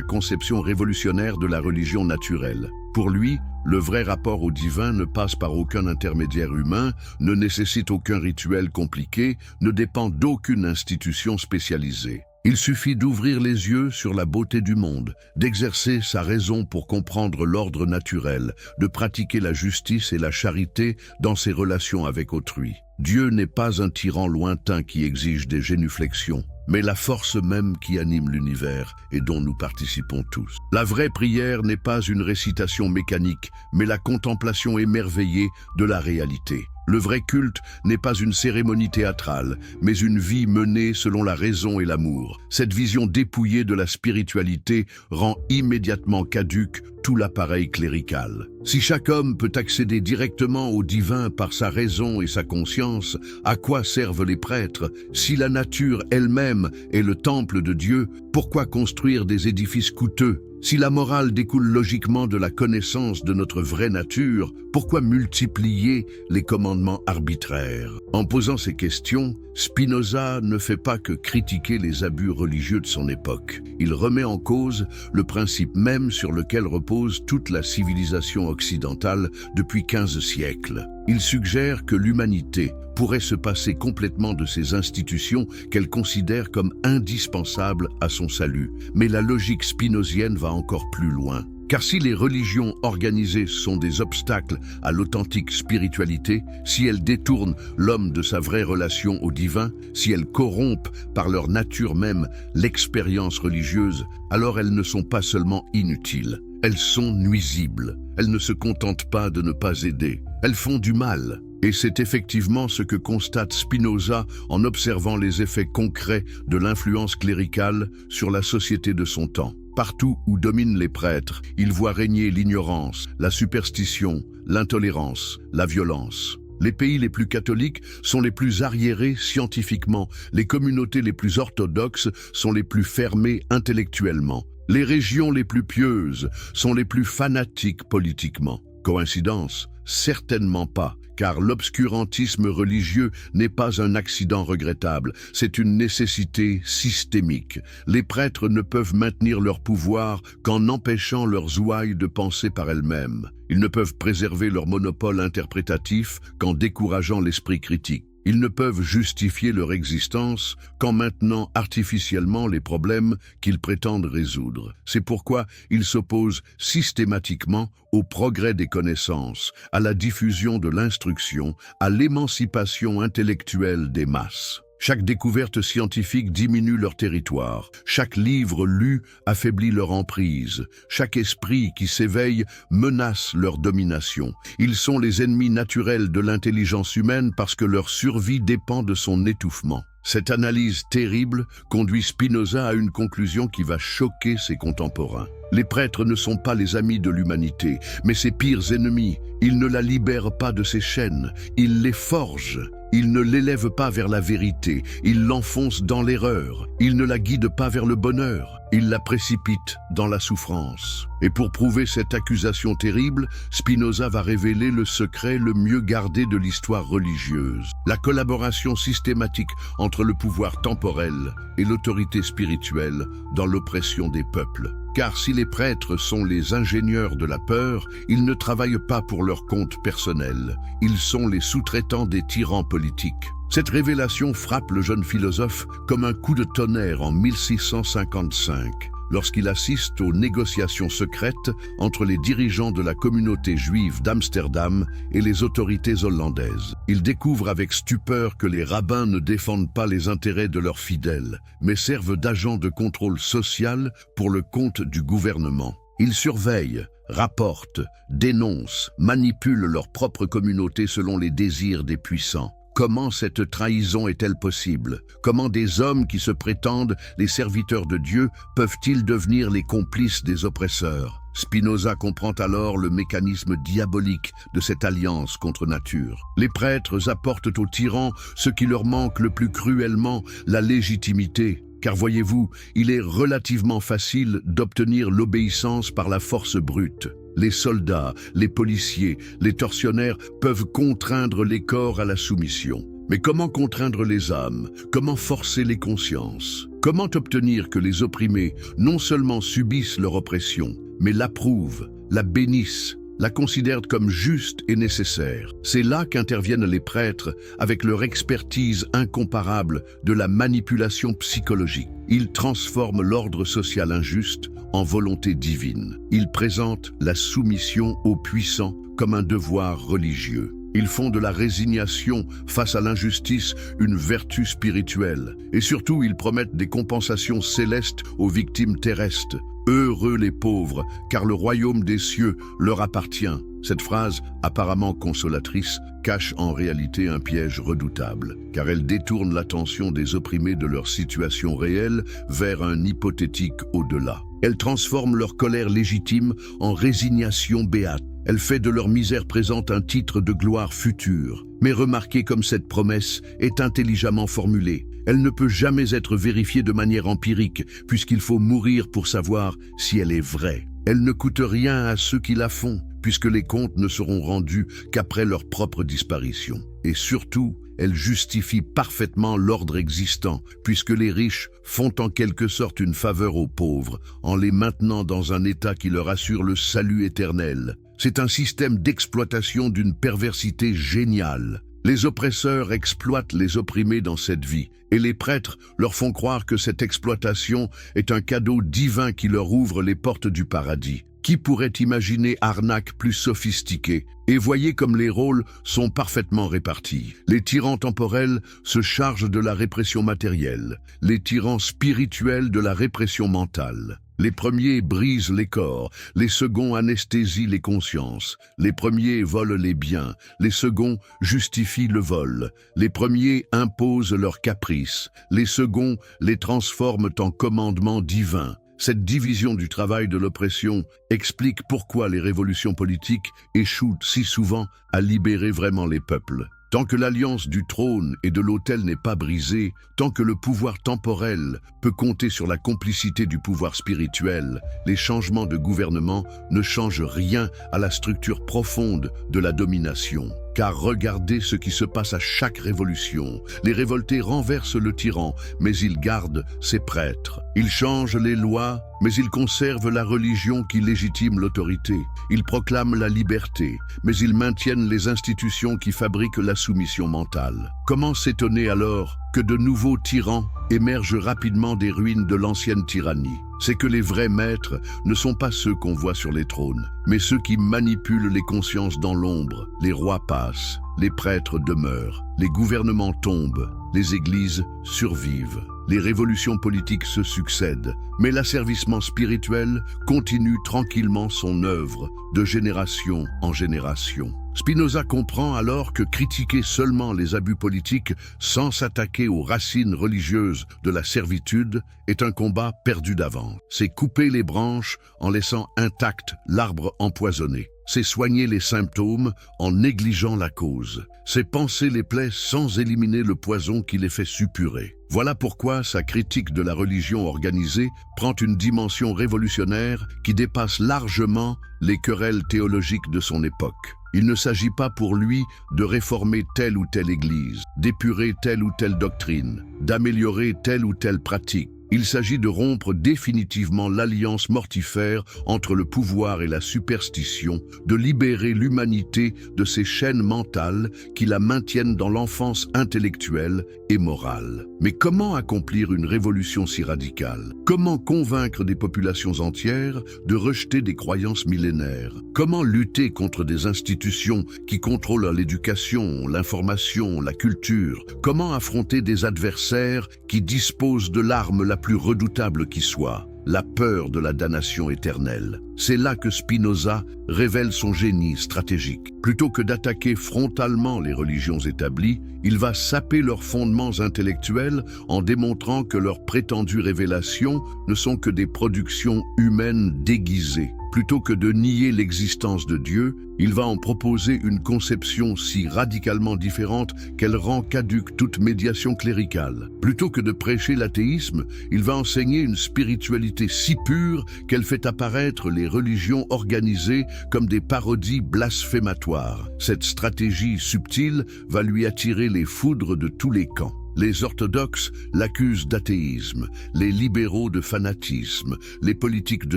conception révolutionnaire de la religion naturelle. Pour lui, le vrai rapport au divin ne passe par aucun intermédiaire humain, ne nécessite aucun rituel compliqué, ne dépend d'aucune institution spécialisée. Il suffit d'ouvrir les yeux sur la beauté du monde, d'exercer sa raison pour comprendre l'ordre naturel, de pratiquer la justice et la charité dans ses relations avec autrui. Dieu n'est pas un tyran lointain qui exige des génuflexions, mais la force même qui anime l'univers et dont nous participons tous. La vraie prière n'est pas une récitation mécanique, mais la contemplation émerveillée de la réalité. Le vrai culte n'est pas une cérémonie théâtrale, mais une vie menée selon la raison et l'amour. Cette vision dépouillée de la spiritualité rend immédiatement caduque tout l'appareil clérical. Si chaque homme peut accéder directement au divin par sa raison et sa conscience, à quoi servent les prêtres? Si la nature elle-même est le temple de Dieu, pourquoi construire des édifices coûteux? Si la morale découle logiquement de la connaissance de notre vraie nature, pourquoi multiplier les commandements arbitraires? En posant ces questions, Spinoza ne fait pas que critiquer les abus religieux de son époque. Il remet en cause le principe même sur lequel repose toute la civilisation occidentale depuis 15 siècles. Il suggère que l'humanité pourrait se passer complètement de ces institutions qu'elle considère comme indispensables à son salut. Mais la logique spinozienne va encore plus loin. Car si les religions organisées sont des obstacles à l'authentique spiritualité, si elles détournent l'homme de sa vraie relation au divin, si elles corrompent par leur nature même l'expérience religieuse, alors elles ne sont pas seulement inutiles, elles sont nuisibles. Elles ne se contentent pas de ne pas aider, elles font du mal. Et c'est effectivement ce que constate Spinoza en observant les effets concrets de l'influence cléricale sur la société de son temps. Partout où dominent les prêtres, il voit régner l'ignorance, la superstition, l'intolérance, la violence. Les pays les plus catholiques sont les plus arriérés scientifiquement, les communautés les plus orthodoxes sont les plus fermées intellectuellement. Les régions les plus pieuses sont les plus fanatiques politiquement. Coïncidence? Certainement pas, car l'obscurantisme religieux n'est pas un accident regrettable, c'est une nécessité systémique. Les prêtres ne peuvent maintenir leur pouvoir qu'en empêchant leurs ouailles de penser par elles-mêmes. Ils ne peuvent préserver leur monopole interprétatif qu'en décourageant l'esprit critique. Ils ne peuvent justifier leur existence qu'en maintenant artificiellement les problèmes qu'ils prétendent résoudre. C'est pourquoi ils s'opposent systématiquement au progrès des connaissances, à la diffusion de l'instruction, à l'émancipation intellectuelle des masses. Chaque découverte scientifique diminue leur territoire. Chaque livre lu affaiblit leur emprise. Chaque esprit qui s'éveille menace leur domination. Ils sont les ennemis naturels de l'intelligence humaine parce que leur survie dépend de son étouffement. Cette analyse terrible conduit Spinoza à une conclusion qui va choquer ses contemporains. Les prêtres ne sont pas les amis de l'humanité, mais ses pires ennemis. Ils ne la libèrent pas de ses chaînes, ils les forgent. Il ne l'élève pas vers la vérité, il l'enfonce dans l'erreur. Il ne la guide pas vers le bonheur, il la précipite dans la souffrance. Et pour prouver cette accusation terrible, Spinoza va révéler le secret le mieux gardé de l'histoire religieuse. La collaboration systématique entre le pouvoir temporel et l'autorité spirituelle dans l'oppression des peuples. Car si les prêtres sont les ingénieurs de la peur, ils ne travaillent pas pour leur compte personnel. Ils sont les sous-traitants des tyrans politiques. Cette révélation frappe le jeune philosophe comme un coup de tonnerre en 1655, lorsqu'il assiste aux négociations secrètes entre les dirigeants de la communauté juive d'Amsterdam et les autorités hollandaises. Il découvre avec stupeur que les rabbins ne défendent pas les intérêts de leurs fidèles, mais servent d'agents de contrôle social pour le compte du gouvernement. Ils surveillent, rapportent, dénoncent, manipulent leur propre communauté selon les désirs des puissants. Comment cette trahison est-elle possible? Comment des hommes qui se prétendent les serviteurs de Dieu peuvent-ils devenir les complices des oppresseurs? Spinoza comprend alors le mécanisme diabolique de cette alliance contre nature. Les prêtres apportent aux tyrans ce qui leur manque le plus cruellement, la légitimité. Car voyez-vous, il est relativement facile d'obtenir l'obéissance par la force brute. Les soldats, les policiers, les tortionnaires peuvent contraindre les corps à la soumission. Mais comment contraindre les âmes? Comment forcer les consciences? Comment obtenir que les opprimés non seulement subissent leur oppression, mais l'approuvent, la bénissent, la considèrent comme juste et nécessaire? C'est là qu'interviennent les prêtres avec leur expertise incomparable de la manipulation psychologique. Ils transforment l'ordre social injuste en volonté divine. Ils présentent la soumission aux puissants comme un devoir religieux. Ils font de la résignation face à l'injustice une vertu spirituelle. Et surtout, ils promettent des compensations célestes aux victimes terrestres. Heureux les pauvres, car le royaume des cieux leur appartient. Cette phrase, apparemment consolatrice, cache en réalité un piège redoutable, car elle détourne l'attention des opprimés de leur situation réelle vers un hypothétique au-delà. Elle transforme leur colère légitime en résignation béate. Elle fait de leur misère présente un titre de gloire future. Mais remarquez comme cette promesse est intelligemment formulée. Elle ne peut jamais être vérifiée de manière empirique, puisqu'il faut mourir pour savoir si elle est vraie. Elle ne coûte rien à ceux qui la font, puisque les comptes ne seront rendus qu'après leur propre disparition. Et surtout, elle justifie parfaitement l'ordre existant, puisque les riches font en quelque sorte une faveur aux pauvres, en les maintenant dans un état qui leur assure le salut éternel. C'est un système d'exploitation d'une perversité géniale. Les oppresseurs exploitent les opprimés dans cette vie, et les prêtres leur font croire que cette exploitation est un cadeau divin qui leur ouvre les portes du paradis. Qui pourrait imaginer arnaque plus sophistiquée? Et voyez comme les rôles sont parfaitement répartis. Les tyrans temporels se chargent de la répression matérielle, les tyrans spirituels de la répression mentale. Les premiers brisent les corps, les seconds anesthésient les consciences. Les premiers volent les biens, les seconds justifient le vol. Les premiers imposent leurs caprices, les seconds les transforment en commandements divins. Cette division du travail de l'oppression explique pourquoi les révolutions politiques échouent si souvent à libérer vraiment les peuples. Tant que l'alliance du trône et de l'autel n'est pas brisée, tant que le pouvoir temporel peut compter sur la complicité du pouvoir spirituel, les changements de gouvernement ne changent rien à la structure profonde de la domination. Car regardez ce qui se passe à chaque révolution. Les révoltés renversent le tyran, mais ils gardent ses prêtres. Ils changent les lois, mais ils conservent la religion qui légitime l'autorité. Ils proclament la liberté, mais ils maintiennent les institutions qui fabriquent la soumission mentale. Comment s'étonner alors que de nouveaux tyrans émergent rapidement des ruines de l'ancienne tyrannie? C'est que les vrais maîtres ne sont pas ceux qu'on voit sur les trônes, mais ceux qui manipulent les consciences dans l'ombre. Les rois passent, les prêtres demeurent, les gouvernements tombent, les églises survivent. Les révolutions politiques se succèdent, mais l'asservissement spirituel continue tranquillement son œuvre de génération en génération. Spinoza comprend alors que critiquer seulement les abus politiques sans s'attaquer aux racines religieuses de la servitude est un combat perdu d'avance. C'est couper les branches en laissant intact l'arbre empoisonné. c'est soigner les symptômes en négligeant la cause. C'est panser les plaies sans éliminer le poison qui les fait suppurer. Voilà pourquoi sa critique de la religion organisée prend une dimension révolutionnaire qui dépasse largement les querelles théologiques de son époque. Il ne s'agit pas pour lui de réformer telle ou telle église, d'épurer telle ou telle doctrine, d'améliorer telle ou telle pratique. Il s'agit de rompre définitivement l'alliance mortifère entre le pouvoir et la superstition, de libérer l'humanité de ces chaînes mentales qui la maintiennent dans l'enfance intellectuelle et morale. Mais comment accomplir une révolution si radicale? Comment convaincre des populations entières de rejeter des croyances millénaires? Comment lutter contre des institutions qui contrôlent l'éducation, l'information, la culture? Comment affronter des adversaires qui disposent de l'arme la plus redoutable qui soit, la peur de la damnation éternelle? C'est là que Spinoza révèle son génie stratégique. Plutôt que d'attaquer frontalement les religions établies, il va saper leurs fondements intellectuels en démontrant que leurs prétendues révélations ne sont que des productions humaines déguisées. Plutôt que de nier l'existence de Dieu, il va en proposer une conception si radicalement différente qu'elle rend caduque toute médiation cléricale. Plutôt que de prêcher l'athéisme, il va enseigner une spiritualité si pure qu'elle fait apparaître les religions organisées comme des parodies blasphématoires. Cette stratégie subtile va lui attirer les foudres de tous les camps. Les orthodoxes l'accusent d'athéisme, les libéraux de fanatisme, les politiques de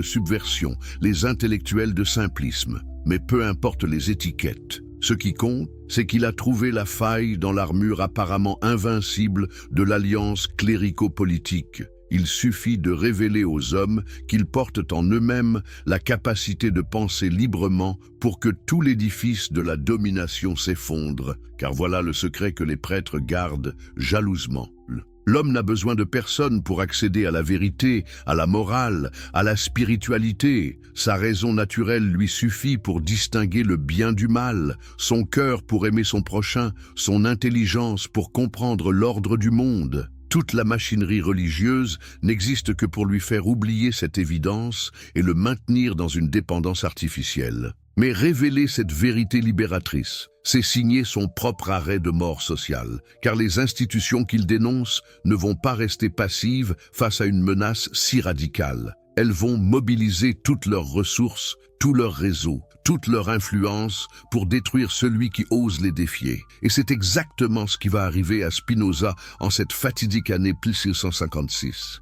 subversion, les intellectuels de simplisme. Mais peu importe les étiquettes, ce qui compte, c'est qu'il a trouvé la faille dans l'armure apparemment invincible de l'alliance clérico-politique. Il suffit de révéler aux hommes qu'ils portent en eux-mêmes la capacité de penser librement pour que tout l'édifice de la domination s'effondre, car voilà le secret que les prêtres gardent jalousement. L'homme n'a besoin de personne pour accéder à la vérité, à la morale, à la spiritualité. Sa raison naturelle lui suffit pour distinguer le bien du mal, son cœur pour aimer son prochain, son intelligence pour comprendre l'ordre du monde. Toute la machinerie religieuse n'existe que pour lui faire oublier cette évidence et le maintenir dans une dépendance artificielle. Mais révéler cette vérité libératrice, c'est signer son propre arrêt de mort sociale, car les institutions qu'il dénonce ne vont pas rester passives face à une menace si radicale. Elles vont mobiliser toutes leurs ressources, tout leur réseau, toute leur influence pour détruire celui qui ose les défier. Et c'est exactement ce qui va arriver à Spinoza en cette fatidique année 1656.